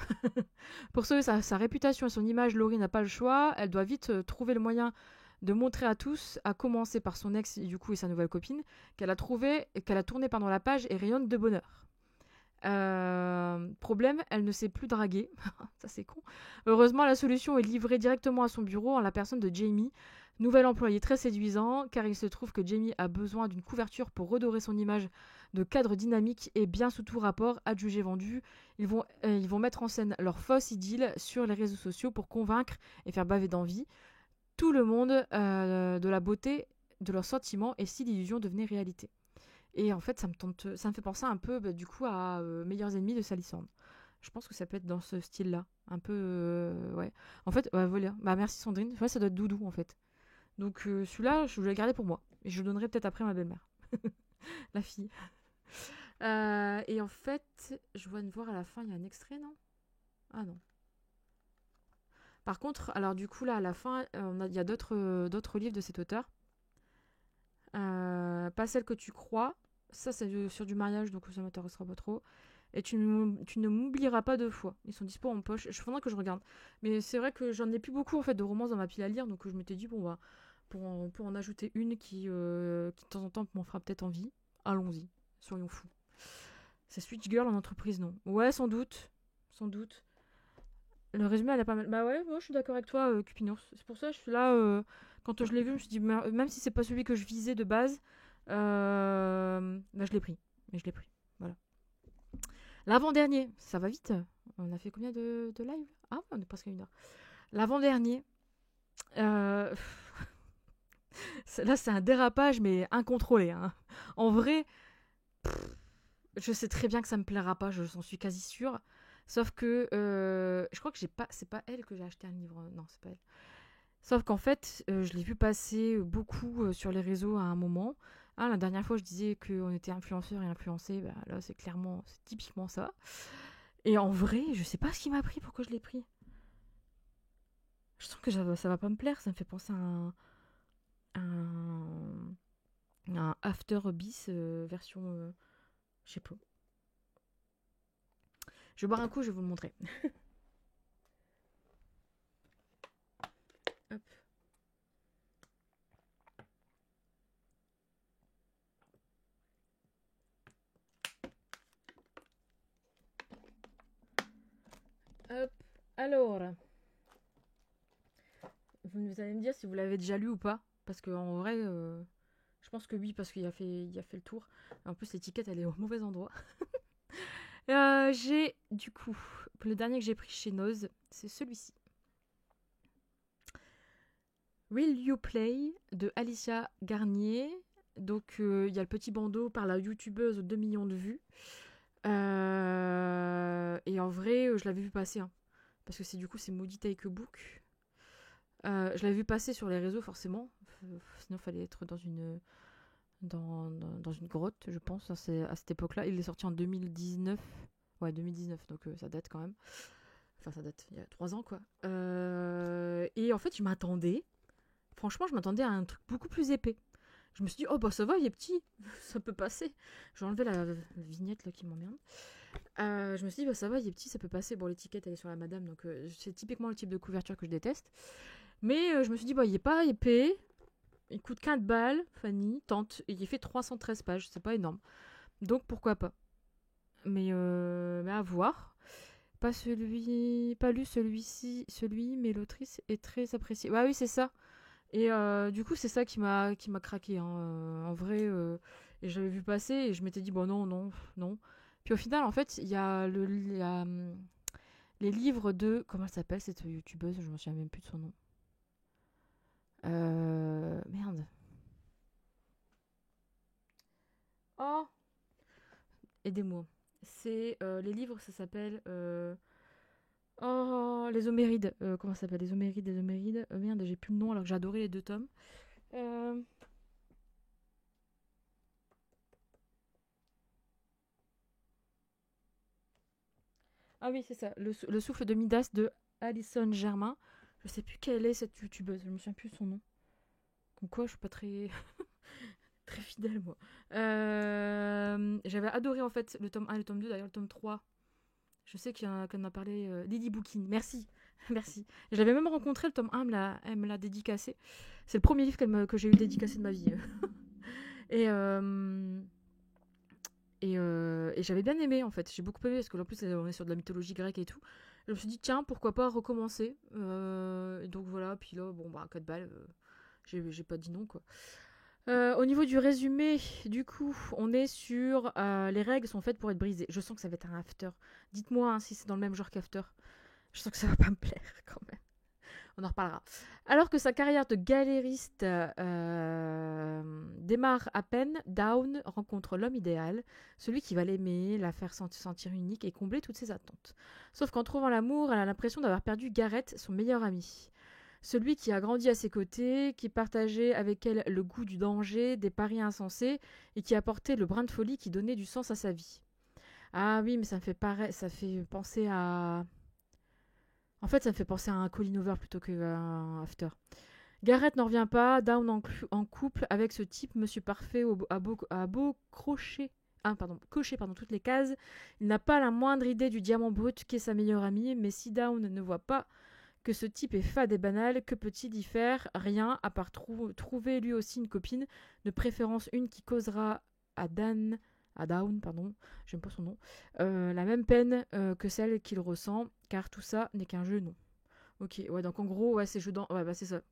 S1: Pour sauver sa réputation et son image, Laurie n'a pas le choix. Elle doit vite trouver le moyen de montrer à tous, à commencer par son ex du coup et sa nouvelle copine, qu'elle a tourné pendant la page et rayonne de bonheur. Problème, elle ne sait plus draguer. Ça c'est con. Heureusement, la solution est livrée directement à son bureau en la personne de Jamie, nouvel employé très séduisant, car il se trouve que Jamie a besoin d'une couverture pour redorer son image de cadre dynamique et bien sous tout rapport, adjugé vendu. Ils vont mettre en scène leur fausse idylle sur les réseaux sociaux pour convaincre et faire baver d'envie tout le monde de la beauté de leurs sentiments et si l'illusion devenait réalité. Et en fait, ça me fait penser un peu du coup à Meilleurs ennemis de Sally Sand. Je pense que ça peut être dans ce style-là, un peu ouais. En fait, ouais, voilà. Bah merci Sandrine. Ouais, ça doit être Doudou en fait. Donc celui-là, je vais le garder pour moi et je le donnerai peut-être après à ma belle-mère, la fille. Et en fait, je vois de voir à la fin, il y a un extrait, non? Ah non. Par contre, alors du coup là, à la fin, il y a d'autres livres de cet auteur. Pas celle que tu crois. Ça, c'est sur du mariage, donc ça m'intéressera pas trop. Et tu ne m'oublieras pas 2 fois. Ils sont dispo en poche. Il faudra que je regarde. Mais c'est vrai que j'en ai plus beaucoup en fait de romances dans ma pile à lire, donc je m'étais dit bon bah pour en ajouter une qui de temps en temps m'en fera peut-être envie. Allons-y, soyons fous. C'est Switch Girl en entreprise, non? Ouais, sans doute, sans doute. Le résumé, elle a pas mal. Bah ouais, moi je suis d'accord avec toi, Cupinos. C'est pour ça que je suis là. Quand je l'ai vu, je me suis dit, même si c'est pas celui que je visais de base, bah je l'ai pris. Mais je l'ai pris. Voilà. L'avant-dernier, ça va vite. On a fait combien de live? Ah, on est presque à 1 heure. L'avant-dernier, euh, là c'est un dérapage, mais incontrôlé, hein. En vrai, je sais très bien que ça me plaira pas, je s'en suis quasi sûre. Sauf que je crois que c'est pas elle que j'ai acheté un livre. Non, c'est pas elle. Sauf qu'en fait, je l'ai vu passer beaucoup sur les réseaux à un moment. Hein, la dernière fois, je disais qu'on était influenceurs et influencés. Bah, là, c'est typiquement ça. Et en vrai, je sais pas ce qui m'a pris, pourquoi je l'ai pris. Je sens que ça va pas me plaire. Ça me fait penser à un, un After Bis version. Je sais pas. Je vais boire un coup, je vais vous le montrer. Hop. Hop. Alors, vous allez me dire si vous l'avez déjà lu ou pas. Parce qu'en vrai, je pense que oui, parce qu'il a fait le tour. En plus, l'étiquette, elle est au mauvais endroit. J'ai, du coup, le dernier que j'ai pris chez Noz, c'est celui-ci. Will You Play de Alicia Garnier. Donc, il y a le petit bandeau par la youtubeuse aux 2 millions de vues. Et en vrai, je l'avais vu passer. Hein, parce que c'est Moody Take a Book. Je l'avais vu passer sur les réseaux, forcément. Sinon, il fallait être dans une grotte, je pense, à cette époque-là. Il est sorti en 2019. Ouais, 2019, donc ça date quand même. Enfin, ça date, il y a 3 ans, quoi. Et en fait, franchement, je m'attendais à un truc beaucoup plus épais. Je me suis dit, oh bah ça va, il est petit, ça peut passer. J'ai enlevé la vignette là qui m'emmerde. Je me suis dit, bah ça va, il est petit, ça peut passer. Bon, l'étiquette elle est sur la madame, donc c'est typiquement le type de couverture que je déteste. Mais je me suis dit, bah il est pas épais, il coûte 15 balles, Fanny, tente. Et il fait 313 pages, c'est pas énorme. Donc pourquoi pas. Mais à voir. Pas lu celui, mais l'autrice est très appréciée. Ouais, oui, c'est ça. Et du coup, c'est ça qui m'a craqué, hein, en vrai. Et j'avais vu passer et je m'étais dit, bon, non, non, non. Puis au final, en fait, il y a les livres de. Comment elle s'appelle cette youtubeuse? Je me souviens même plus de son nom. Merde. Oh, aidez-moi. C'est les livres, ça s'appelle. Oh, les Homérides. Comment ça s'appelle? Les Homérides, les Homérides. Merde, j'ai plus le nom alors que j'adorais les 2 tomes. Euh, Ah oui, c'est ça. Le souffle de Midas de Alison Germain. Je sais plus quelle est cette youtubeuse, je me souviens plus de son nom. Comme quoi, je suis pas très, très fidèle, moi. J'avais adoré en fait le tome 1 et le tome 2, d'ailleurs le tome 3. Je sais qu'on a parlé. Lily Bookin, merci. Merci. Je l'avais même rencontré, le tome 1, elle me l'a dédicacé. C'est le premier livre que j'ai eu dédicacé de ma vie. Et, et j'avais bien aimé en fait. J'ai beaucoup aimé parce que en plus on est sur de la mythologie grecque et tout. Je me suis dit tiens pourquoi pas recommencer. Et donc voilà. Puis là bon bah 4 balles. J'ai pas dit non quoi. Au niveau du résumé, du coup, on est sur les règles sont faites pour être brisées. Je sens que ça va être un after. Dites-moi hein, si c'est dans le même genre qu'after. Je sens que ça va pas me plaire quand même. On en reparlera. Alors que sa carrière de galériste démarre à peine, Dawn rencontre l'homme idéal, celui qui va l'aimer, la faire sentir unique et combler toutes ses attentes. Sauf qu'en trouvant l'amour, elle a l'impression d'avoir perdu Garrett, son meilleur ami. Celui qui a grandi à ses côtés, qui partageait avec elle le goût du danger, des paris insensés, et qui apportait le brin de folie qui donnait du sens à sa vie. Ah oui, mais ça fait penser à... En fait, ça me fait penser à un Colin Over plutôt qu'à un After. Garrett n'en revient pas, Down en couple avec ce type, monsieur parfait, a beau cocher toutes les cases. Il n'a pas la moindre idée du diamant brut qu'est sa meilleure amie, mais si Down ne voit pas que ce type est fade et banal, que peut-il y faire? Rien, à part trouver lui aussi une copine, de préférence une qui causera à Down, j'aime pas son nom, la même peine que celle qu'il ressent, car tout ça n'est qu'un jeu, non. Ok, ouais, donc en gros, ouais, c'est ouais, bah c'est ça.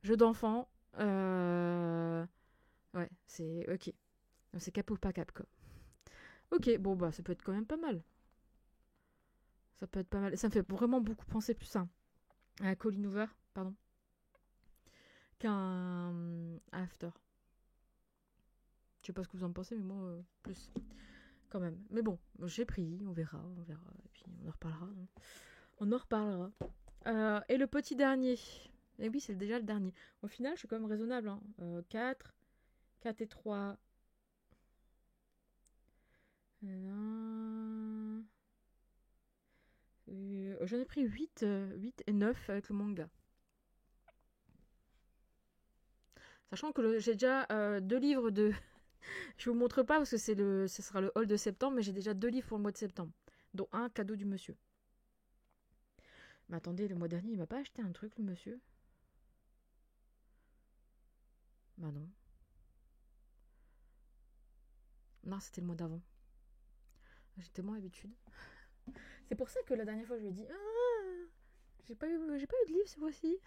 S1: Jeu d'enfant, ouais, c'est ok. Donc, c'est cap ou pas cap, quoi. Ok, bon, bah, ça peut être quand même pas mal. Ça peut être pas mal. Ça me fait vraiment beaucoup penser plus à Colin Hoover, pardon, qu'un After. Je sais pas ce que vous en pensez, mais moi, plus. Quand même. Mais bon, j'ai pris, on verra. Et puis, on en reparlera. Hein. On en reparlera. Et le petit dernier. Et oui, c'est déjà le dernier. Au final, je suis quand même raisonnable. Hein. 4 et 3. J'en ai pris 8 et 9 avec le manga. Sachant que j'ai déjà 2 livres de... Je vous montre pas parce que ce sera le haul de septembre, mais j'ai déjà 2 livres pour le mois de septembre. Dont un cadeau du monsieur. Mais attendez, le mois dernier, il m'a pas acheté un truc, le monsieur? Bah non. Non, c'était le mois d'avant. J'ai tellement l'habitude. C'est pour ça que la dernière fois, je lui ai dit j'ai pas eu de livre cette fois-ci.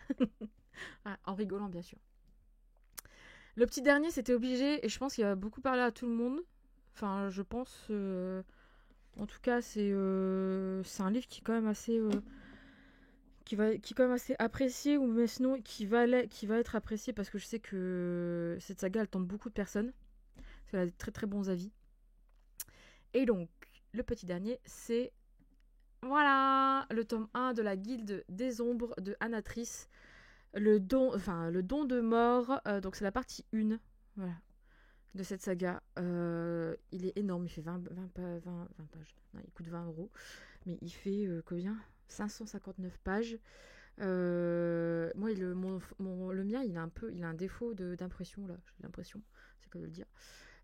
S1: Ah, en rigolant, bien sûr. Le petit dernier, c'était obligé, et je pense qu'il va beaucoup parler à tout le monde. Enfin, je pense... en tout cas, c'est un livre qui est quand même assez... qui est quand même assez apprécié, ou mais sinon qui va être apprécié, parce que je sais que cette saga, elle tente beaucoup de personnes. Parce qu'elle a des très très bons avis. Et donc, le petit dernier, c'est... Voilà, le tome 1 de la Guilde des Ombres de Anatrice. Le don de mort. Donc, c'est la partie 1. Voilà. De cette saga. Il est énorme. Il fait 20 pages. Non, il coûte 20€. Mais il fait combien? 559 pages. Moi, le mien, il a un défaut d'impression, là. J'ai l'impression. C'est quoi de le dire.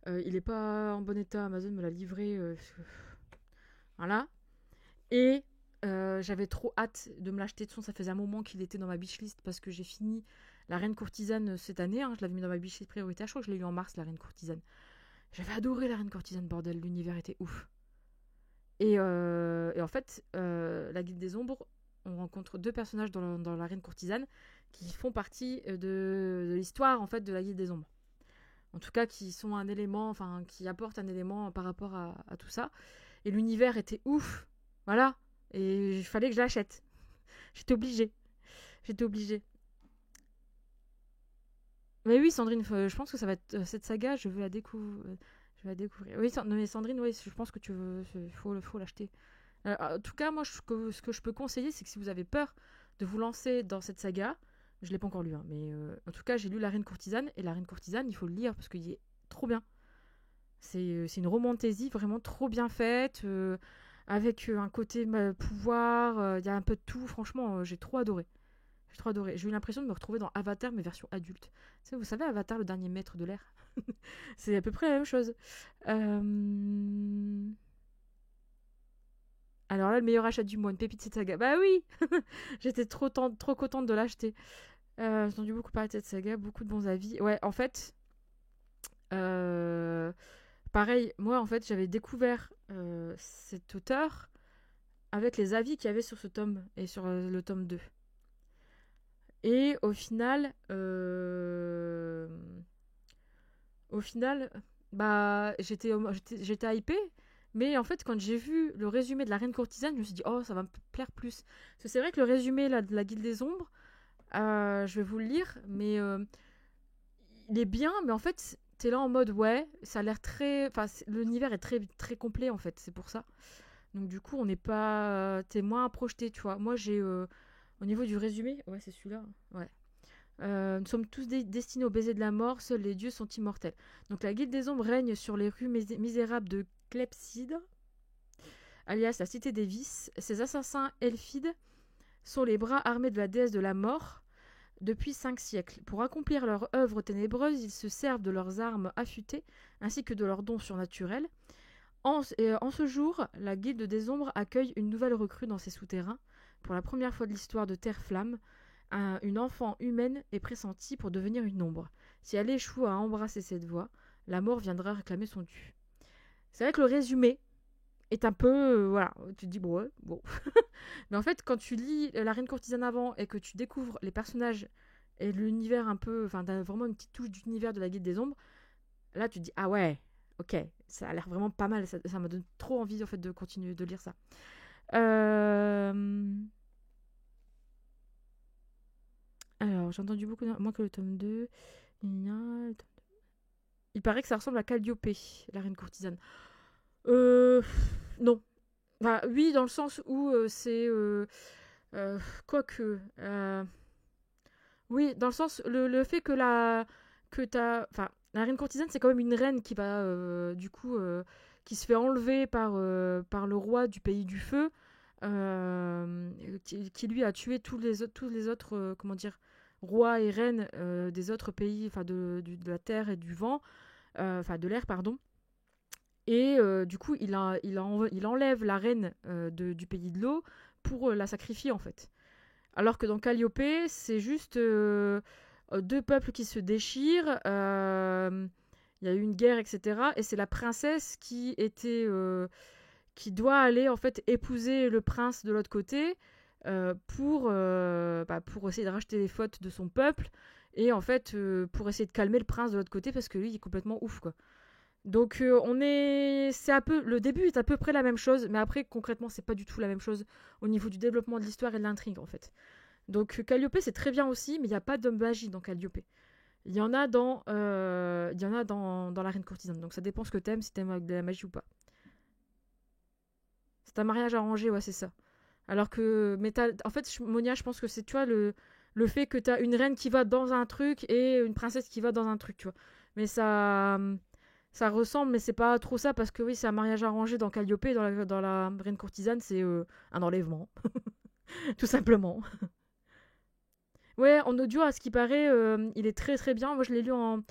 S1: Il est pas en bon état. Amazon me l'a livré. Voilà. Et j'avais trop hâte de me l'acheter. De toute façon, ça faisait un moment qu'il était dans ma wishlist parce que j'ai fini La Reine Courtisane cette année. Hein, je l'avais mis dans ma wishlist prioritaire. Je crois que je l'ai eu en mars, La Reine Courtisane. J'avais adoré La Reine Courtisane, bordel. L'univers était ouf. Et en fait, la Guilde des Ombres, on rencontre 2 personnages dans La Reine Courtisane qui font partie de l'histoire en fait de la Guilde des Ombres. En tout cas, qui sont un élément, enfin, qui apportent un élément par rapport à tout ça. Et l'univers était ouf. Voilà. Et il fallait que je l'achète. J'étais obligée. Mais oui, Sandrine, je pense que ça va être cette saga, je vais la découvrir. Oui, mais Sandrine, oui, je pense que faut l'acheter. En tout cas, moi, ce que je peux conseiller, c'est que si vous avez peur de vous lancer dans cette saga, je l'ai pas encore lu, hein, mais en tout cas, j'ai lu La Reine Courtisane, et La Reine Courtisane, il faut le lire parce qu'il est trop bien. C'est une romantaisie vraiment trop bien faite, avec un côté pouvoir, il y a un peu de tout. Franchement, j'ai trop adoré. J'ai trop adoré. J'ai eu l'impression de me retrouver dans Avatar, mais version adulte. Tu sais, vous savez, Avatar, le dernier maître de l'air. C'est à peu près la même chose. Euh, Alors là, le meilleur achat du mois, une pépite de cette saga. Bah oui. J'étais trop contente de l'acheter. J'ai entendu beaucoup parler de cette saga, beaucoup de bons avis. Ouais, en fait, euh, pareil, moi, en fait, j'avais découvert cet auteur avec les avis qu'il y avait sur ce tome et sur le tome 2. Et au final, bah, j'étais hypée. Mais en fait, quand j'ai vu le résumé de la Reine Courtisane, je me suis dit, oh, ça va me plaire plus. Parce que c'est vrai que le résumé là, de la Guilde des Ombres, je vais vous le lire, mais il est bien, mais en fait, t'es là en mode, ouais, ça a l'air très. Enfin, l'univers est très, très complet, en fait, c'est pour ça. Donc, du coup, on n'est pas. T'es moins projeté, tu vois. Moi, j'ai. Au niveau du résumé, ouais, c'est celui-là. Ouais. Nous sommes tous destinés au baiser de la mort, seuls les dieux sont immortels. Donc la Guilde des Ombres règne sur les rues misérables de Clepsydre, alias la Cité des Vices. Ces assassins elfides sont les bras armés de la déesse de la mort depuis 5 siècles. Pour accomplir leur œuvre ténébreuse, ils se servent de leurs armes affûtées ainsi que de leurs dons surnaturels. En ce jour, la Guilde des Ombres accueille une nouvelle recrue dans ses souterrains. Pour la première fois de l'histoire de Terre-Flamme, une enfant humaine est pressentie pour devenir une ombre. Si elle échoue à embrasser cette voie, la mort viendra réclamer son dû. C'est vrai que le résumé est un peu... voilà, tu te dis, bon, ouais, bon. Mais en fait, quand tu lis La Reine Courtisane avant et que tu découvres les personnages et l'univers un peu... Enfin, t'as vraiment une petite touche d'univers de la Guilde des Ombres, là, tu te dis, ah ouais, ok, ça a l'air vraiment pas mal. Ça me donne trop envie, en fait, de continuer de lire ça. Alors, j'ai entendu beaucoup moins que le tome 2. Il paraît que ça ressemble à Calliope, la reine courtisane. Non. Enfin, oui, dans le sens où c'est... quoique... oui, dans le sens... Le fait que que t'as... Enfin, la reine courtisane, c'est quand même une reine qui va, du coup... qui se fait enlever par le roi du pays du feu. Qui lui a tué tous les autres... comment dire rois et reines des autres pays, enfin de la terre et du vent, enfin de l'air, pardon. Et du coup, il enlève la reine du pays de l'eau pour la sacrifier, en fait. Alors que dans Calliope, c'est juste deux peuples qui se déchirent, il y a eu une guerre, etc. Et c'est la princesse qui doit aller, en fait, épouser le prince de l'autre côté pour essayer de racheter les fautes de son peuple et en fait pour essayer de calmer le prince de l'autre côté parce que lui il est complètement ouf quoi. Donc c'est un peu le début est à peu près la même chose mais après concrètement c'est pas du tout la même chose au niveau du développement de l'histoire et de l'intrigue en fait. Donc Calliope c'est très bien aussi mais il n'y a pas de magie dans Calliope. Il y en a dans la Reine Courtisane donc ça dépend ce que t'aimes si t'aimes avec de la magie ou pas. C'est un mariage arrangé ouais c'est ça. Alors que, en fait, Monia, je pense que c'est, tu vois, le fait que t'as une reine qui va dans un truc et une princesse qui va dans un truc, tu vois. Mais ça ressemble, mais c'est pas trop ça parce que oui, c'est un mariage arrangé dans Calliope, dans la Reine Courtisane, c'est un enlèvement, tout simplement. Ouais, en audio, à ce qui paraît, il est très très bien. Moi, je l'ai lu en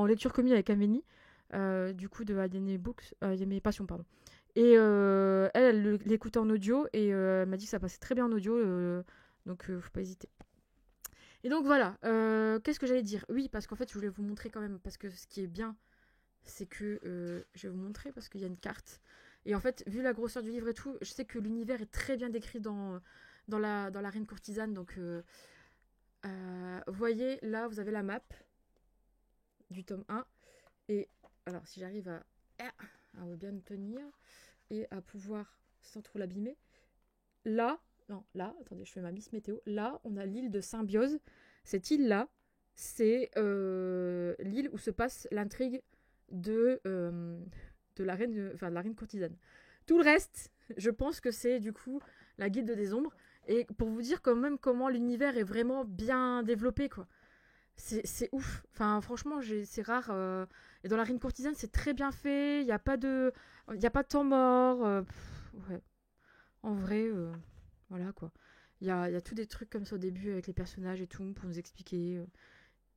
S1: lecture commune avec Amélie, du coup de Aliéné Books, Aliéné Passion, pardon. Et elle l'écoutait en audio et elle m'a dit que ça passait très bien en audio, donc faut pas hésiter. Et donc voilà, qu'est-ce que j'allais dire? Oui, parce qu'en fait, je voulais vous montrer quand même, parce que ce qui est bien, c'est que je vais vous montrer parce qu'il y a une carte. Et en fait, vu la grosseur du livre et tout, je sais que l'univers est très bien décrit dans la Reine Courtisane. Donc, vous voyez, là, vous avez la map du tome 1. Et alors, si j'arrive à bien tenir et à pouvoir, sans trop l'abîmer, là, non, là, attendez, je fais ma Miss Météo. Là, on a l'île de Symbiose. Cette île-là, c'est l'île où se passe l'intrigue de la reine courtisane. Tout le reste, je pense que c'est du coup la Guilde des Ombres. Et pour vous dire quand même comment l'univers est vraiment bien développé, quoi. C'est ouf. Enfin, franchement, c'est rare. Et dans la reine courtisane, c'est très bien fait. Il y a pas de temps mort. Ouais. En vrai, voilà quoi. Il y a tous des trucs comme ça au début avec les personnages et tout pour nous expliquer.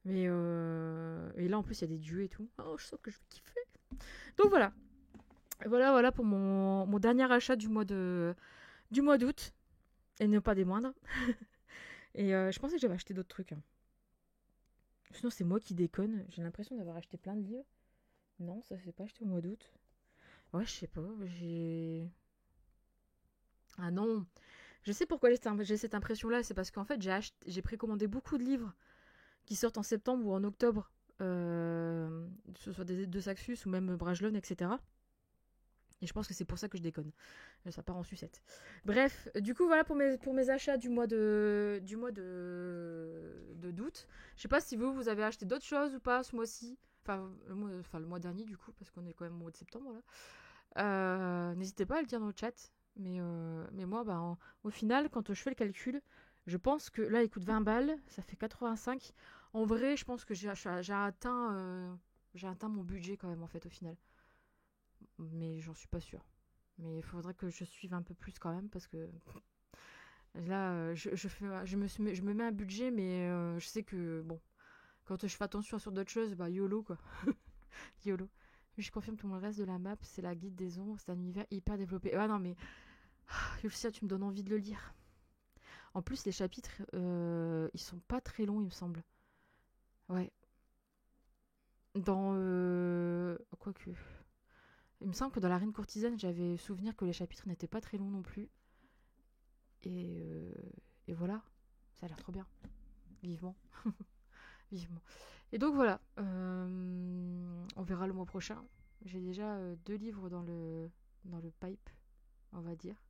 S1: Et là, en plus, il y a des dieux et tout. Oh, je sens que je vais kiffer. Donc voilà. Voilà, voilà pour mon dernier achat du mois d'août. Et ne pas des moindres. Et je pensais que j'avais acheté d'autres trucs, hein. Sinon, c'est moi qui déconne. J'ai l'impression d'avoir acheté plein de livres. Non, ça s'est pas acheté au mois d'août. Ouais, je sais pas. Ah non. Je sais pourquoi j'ai cette impression-là. C'est parce qu'en fait, j'ai précommandé beaucoup de livres qui sortent en septembre ou en octobre. Que ce soit de Saxus ou même Brajlon, etc. Et je pense que c'est pour ça que je déconne. Ça part en sucette. Bref, du coup, voilà pour mes achats du mois d'août. Je sais pas si vous avez acheté d'autres choses ou pas ce mois-ci. Enfin, le mois dernier, du coup, parce qu'on est quand même au mois de septembre, là. N'hésitez pas à le dire dans le chat. Mais moi, bah, au final, quand je fais le calcul, je pense que là, il coûte 20 balles. Ça fait 85. En vrai, je pense que j'ai atteint mon budget quand même, en fait, au final. Mais j'en suis pas sûre. Mais il faudrait que je suive un peu plus quand même parce que là, je me mets un budget, mais je sais que bon, quand je fais attention sur d'autres choses, bah YOLO quoi. YOLO. Je confirme tout le reste de la map, c'est la guide des ombres, c'est un univers hyper développé. Ah non mais Yulcia, tu me donnes envie de le lire. En plus, les chapitres, ils sont pas très longs, il me semble. Ouais. Dans quoique, il me semble que dans la Reine courtisane, j'avais souvenir que les chapitres n'étaient pas très longs non plus. Et voilà, ça a l'air trop bien. Vivement. Vivement. Et donc voilà, on verra le mois prochain. J'ai déjà 2 livres dans le pipe, on va dire.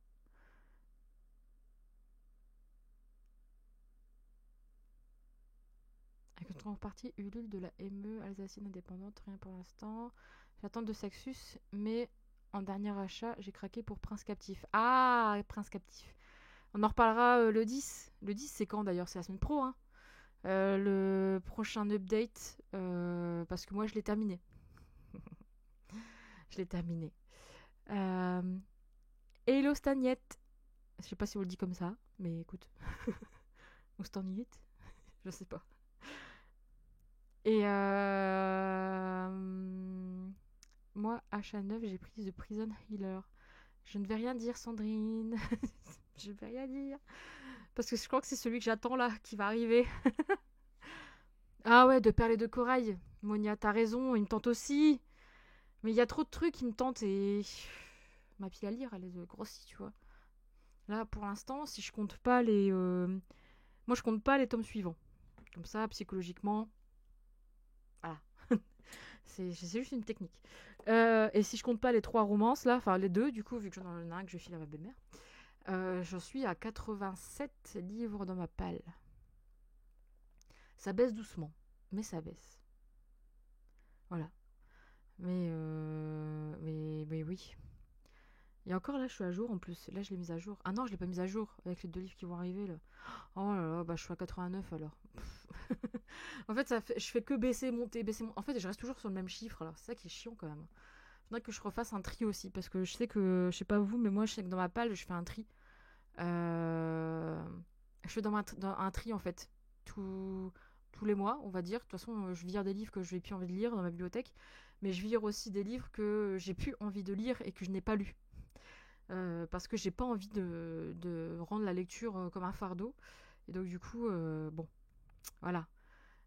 S1: Avec une troisième partie, Ulule de la ME alsacienne indépendante, rien pour l'instant. J'attends de Saxus, mais en dernier achat, j'ai craqué pour Prince Captif. Ah, Prince Captif. On en reparlera le 10. Le 10, c'est quand d'ailleurs? C'est la semaine pro, hein. Le prochain update, parce que moi je l'ai terminé. Je l'ai terminé. Euh, Hello Stagnette. Je sais pas si on le dit comme ça, mais écoute. Ou Stagnette. Je sais pas. Et moi, achat 9, j'ai pris The Prison Healer. Je ne vais rien dire, Sandrine. Je ne vais rien dire. Parce que je crois que c'est celui que j'attends là, qui va arriver. Ah ouais, de Perles et de Corail. Monia, t'as raison, il me tente aussi. Mais il y a trop de trucs qui me tentent et ma pile à lire, elle est grossie, tu vois. Là, pour l'instant, si je compte pas les... Moi, je compte pas les tomes suivants. Comme ça, psychologiquement, voilà. C'est juste une technique. Et si je compte pas les 3 romances, là, enfin les 2, du coup, vu que j'en ai un que je file à ma belle-mère, je suis à 87 livres dans ma palle. Ça baisse doucement, mais ça baisse. Voilà. Mais oui. Et encore là, je suis à jour en plus. Là, je l'ai mise à jour. Ah non, je l'ai pas mise à jour avec les 2 livres qui vont arriver là. Oh là là, bah je suis à 89 alors. En fait, je fais que baisser, monter, baisser, monter. En fait, je reste toujours sur le même chiffre alors. C'est ça qui est chiant quand même. Faudrait que je refasse un tri aussi parce que je sais que, je sais pas vous, mais moi, je sais que dans ma palle, je fais un tri. Euh, Je fais dans un tri en fait. Tous les mois, on va dire. De toute façon, je vire des livres que je n'ai plus envie de lire dans ma bibliothèque. Mais je vire aussi des livres que j'ai plus envie de lire et que je n'ai pas lus. Parce que j'ai pas envie de rendre la lecture comme un fardeau. Et donc, du coup, bon, voilà.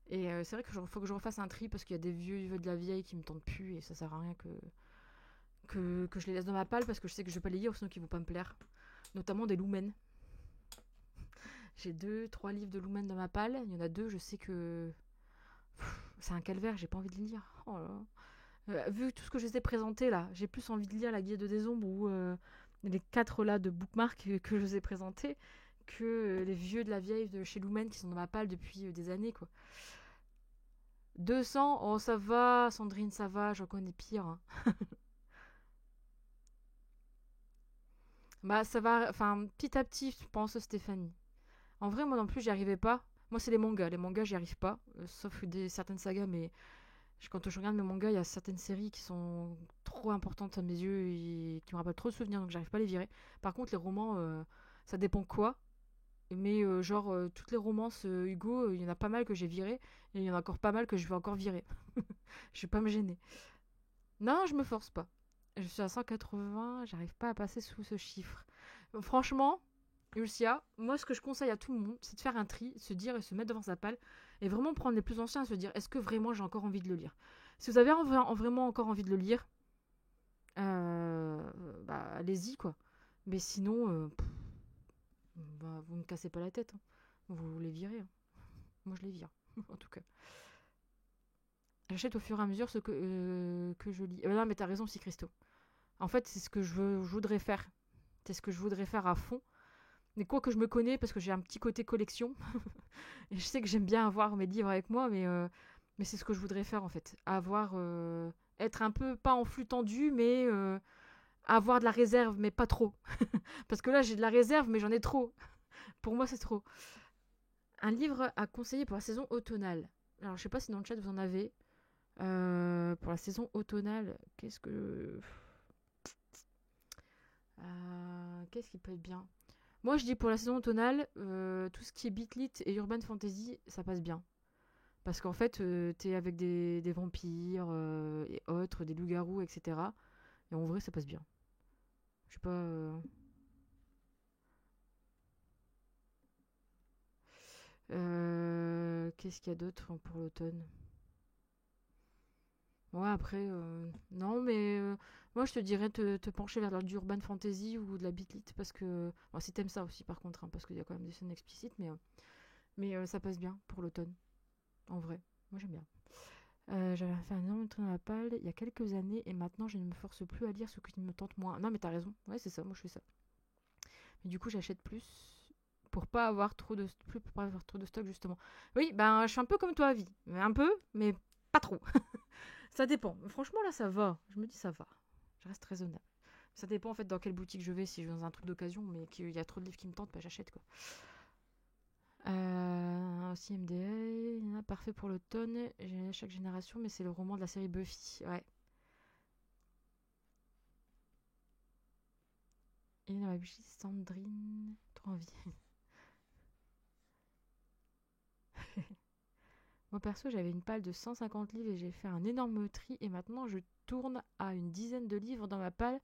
S1: Et c'est vrai qu'il faut que je refasse un tri parce qu'il y a des vieux de la vieille qui me tentent plus et ça sert à rien que je les laisse dans ma palle parce que je sais que je vais pas les lire sinon qu'ils vont pas me plaire. Notamment des Lumen. J'ai 2, 3 livres de Lumen dans ma palle. Il y en a 2, je sais que c'est un calvaire, j'ai pas envie de les lire. Oh là là. Vu tout ce que je les ai présenté là, j'ai plus envie de lire La Guilde des Ombres ou les 4 là de bookmark que je vous ai présentés que les vieux de la vieille de chez Lumen qui sont dans ma palle depuis des années quoi. 200, oh ça va, Sandrine, ça va, j'en connais pire, hein. Bah ça va, enfin petit à petit, je pense Stéphanie. En vrai, moi non plus, j'y arrivais pas. Moi, c'est les mangas. Les mangas, j'y arrive pas. Sauf certaines sagas, mais quand je regarde mes mangas, il y a certaines séries qui sont trop importantes à mes yeux et qui me rappellent trop de souvenirs, donc j'arrive pas à les virer. Par contre, les romans, ça dépend quoi. Mais toutes les romances Hugo, il y en a pas mal que j'ai viré et il y en a encore pas mal que je vais encore virer. Je vais pas me gêner. Non, je me force pas. Je suis à 180, j'arrive pas à passer sous ce chiffre. Franchement, Ulcia, moi ce que je conseille à tout le monde, c'est de faire un tri, se dire et se mettre devant sa palle et vraiment prendre les plus anciens et se dire est-ce que vraiment j'ai encore envie de le lire. Si vous avez vraiment encore envie de le lire, allez-y quoi. Mais sinon, vous ne cassez pas la tête. Hein. Vous les virez. Hein. Moi je les vire, en tout cas. J'achète au fur et à mesure ce que je lis. Non mais t'as raison si Christo. En fait c'est ce que je voudrais faire. C'est ce que je voudrais faire à fond. Mais quoi que je me connais, parce que j'ai un petit côté collection, et je sais que j'aime bien avoir mes livres avec moi, mais c'est ce que je voudrais faire en fait. Être un peu, pas en flux tendu, mais avoir de la réserve, mais pas trop. Parce que là j'ai de la réserve, mais j'en ai trop. Pour moi c'est trop. Un livre à conseiller pour la saison automnale. Alors je sais pas si dans le chat vous en avez. Pour la saison automnale, qu'est-ce qui peut être bien? Moi, je dis pour la saison automnale, tout ce qui est Beatlit et Urban Fantasy, ça passe bien. Parce qu'en fait, t'es avec des vampires et autres, des loups-garous, etc. Et en vrai, ça passe bien. Je sais pas. Qu'est-ce qu'il y a d'autre pour l'automne? Ouais, après, non, mais moi, je te dirais te pencher vers du Urban Fantasy ou de la Beatlit. Parce que. Bon, si t'aimes ça aussi, par contre, hein, parce qu'il y a quand même des scènes explicites, mais ça passe bien pour l'automne. En vrai, moi j'aime bien. J'avais fait un énorme train à la palle il y a quelques années et maintenant je ne me force plus à lire ce qui me tente moins. Non mais t'as raison, ouais c'est ça, moi je fais ça. Mais du coup j'achète plus pour pas avoir pour pas avoir trop de stock justement. Oui, ben je suis un peu comme toi à vie, mais un peu, mais pas trop. Ça dépend. Franchement là ça va, je me dis ça va. Je reste raisonnable. Ça dépend en fait dans quelle boutique je vais, si je vais dans un truc d'occasion mais qu'il y a trop de livres qui me tentent, bah j'achète quoi. Aussi MDA, parfait pour l'automne. J'ai chaque génération, mais c'est le roman de la série Buffy. Ouais. Et dans la bougie, Sandrine. Trop envie. Moi perso, j'avais une palle de 150 livres et j'ai fait un énorme tri. Et maintenant, je tourne à une dizaine de livres dans ma palle.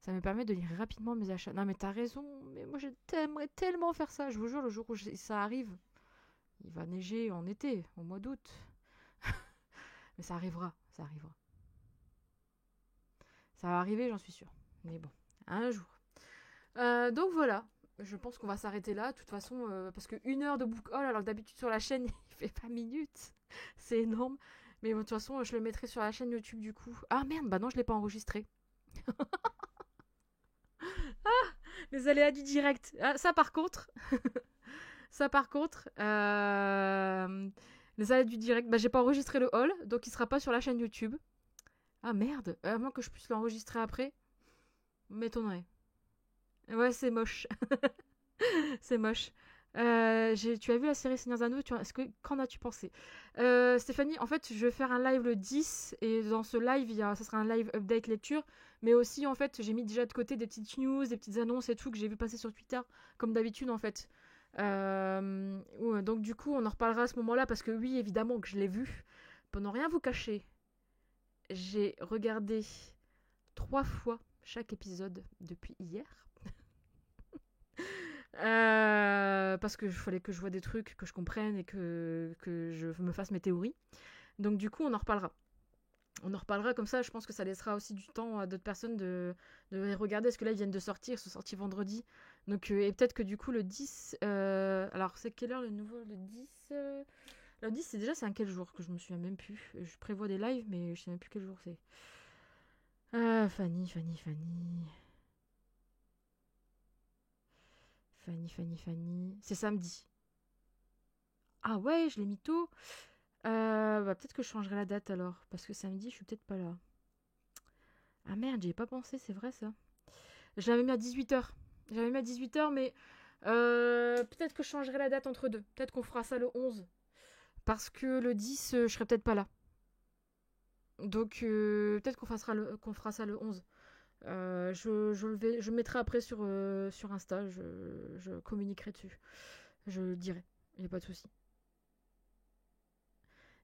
S1: Ça me permet de lire rapidement mes achats. Non, mais t'as raison. Mais moi, j'aimerais tellement faire ça. Je vous jure, le jour où ça arrive, il va neiger en été, au mois d'août. Mais ça arrivera, ça arrivera. Ça va arriver, j'en suis sûre. Mais bon, un jour. Donc voilà, je pense qu'on va s'arrêter là. De toute façon, parce que 1 heure de book haul, alors que d'habitude sur la chaîne, il fait 20 minutes. C'est énorme. Mais bon, de toute façon, je le mettrai sur la chaîne YouTube du coup. Ah merde, bah non, je l'ai pas enregistré. Les aléas du direct. Ah, ça par contre, les aléas du direct, bah j'ai pas enregistré le haul, donc il sera pas sur la chaîne YouTube. Ah merde, à moins que je puisse l'enregistrer après. M'étonnerait. Ouais, c'est moche. C'est moche. Tu as vu la série Seigneur des Anneaux, qu'en as-tu pensé? Stéphanie, en fait, je vais faire un live le 10 et dans ce live, ça sera un live update lecture, mais aussi en fait, j'ai mis déjà de côté des petites news, des petites annonces et tout que j'ai vu passer sur Twitter, comme d'habitude en fait. Ouais, donc du coup, on en reparlera à ce moment-là parce que oui, évidemment que je l'ai vu. Pour ne rien vous cacher, j'ai regardé 3 fois chaque épisode depuis hier. Parce qu'il fallait que je vois des trucs, que je comprenne et que je me fasse mes théories. Donc du coup, on en reparlera. On en reparlera comme ça, je pense que ça laissera aussi du temps à d'autres personnes de les regarder, parce que là, ils viennent de sortir, ils sont sortis vendredi. Donc, et peut-être que du coup, le 10... alors, c'est quelle heure le nouveau? Le 10 Le 10, c'est quel jour que je me souviens même plus. Je prévois des lives, mais je sais même plus quel jour c'est. Fanny. Fanny. C'est samedi. Ah ouais, je l'ai mis tôt. Peut-être que je changerai la date alors. Parce que samedi, je suis peut-être pas là. Ah merde, j'y ai pas pensé, c'est vrai ça. Je l'avais mis à 18h. J'avais mis à 18h, mais Peut-être que je changerai la date entre deux. Peut-être qu'on fera ça le 11. Parce que le 10, je serai peut-être pas là. Donc peut-être qu'on fera ça le 11. Je le mettrai après sur Insta. Je communiquerai dessus. Je le dirai. Il n'y a pas de souci.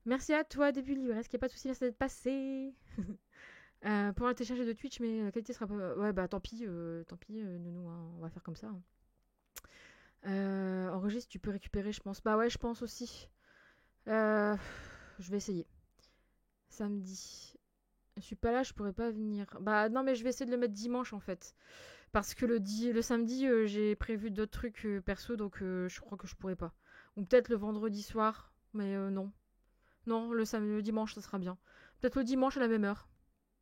S1: Merci à toi, début livresque. Il n'y a pas de souci, merci d'être passé. Pour la télécharger de Twitch, mais la qualité sera pas. Ouais, bah tant pis, nounou, hein, on va faire comme ça. Enregistre, tu peux récupérer, je pense. Bah ouais, je pense aussi. Je vais essayer. Samedi. Je suis pas là, je pourrais pas venir. Bah non, mais je vais essayer de le mettre dimanche en fait. Parce que le samedi, j'ai prévu d'autres trucs perso, donc je crois que je pourrais pas. Ou peut-être le vendredi soir, mais non. Non, le dimanche, ça sera bien. Peut-être le dimanche à la même heure.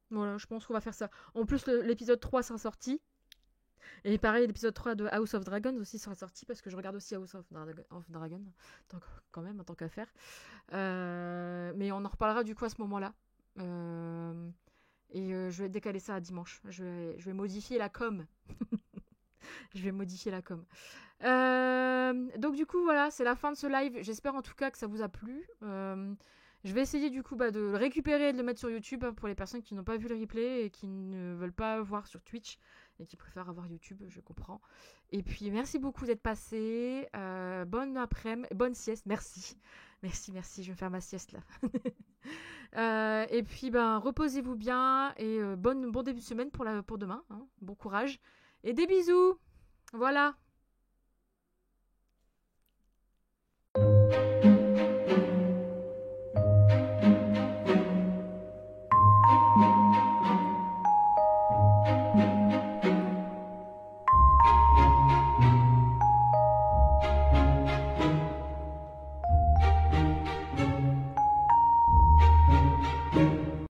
S1: Voilà, je pense qu'on va faire ça. En plus, l'épisode 3 sera sorti. Et pareil, l'épisode 3 de House of Dragons aussi sera sorti parce que je regarde aussi House of Dragon, quand même, en tant qu'affaire. Mais on en reparlera du coup à ce moment-là. Je vais décaler ça à dimanche. Je vais modifier la com. Je vais modifier la com. Donc du coup, voilà, c'est la fin de ce live. J'espère en tout cas que ça vous a plu. Je vais essayer du coup de le récupérer et de le mettre sur YouTube pour les personnes qui n'ont pas vu le replay et qui ne veulent pas voir sur Twitch et qui préfèrent avoir YouTube, je comprends. Et puis merci beaucoup d'être passé. Bonne après-midi, bonne sieste, merci. Merci, je vais me faire ma sieste là. Et puis reposez-vous bien et bon début de semaine pour demain. Hein. Bon courage et des bisous. Voilà.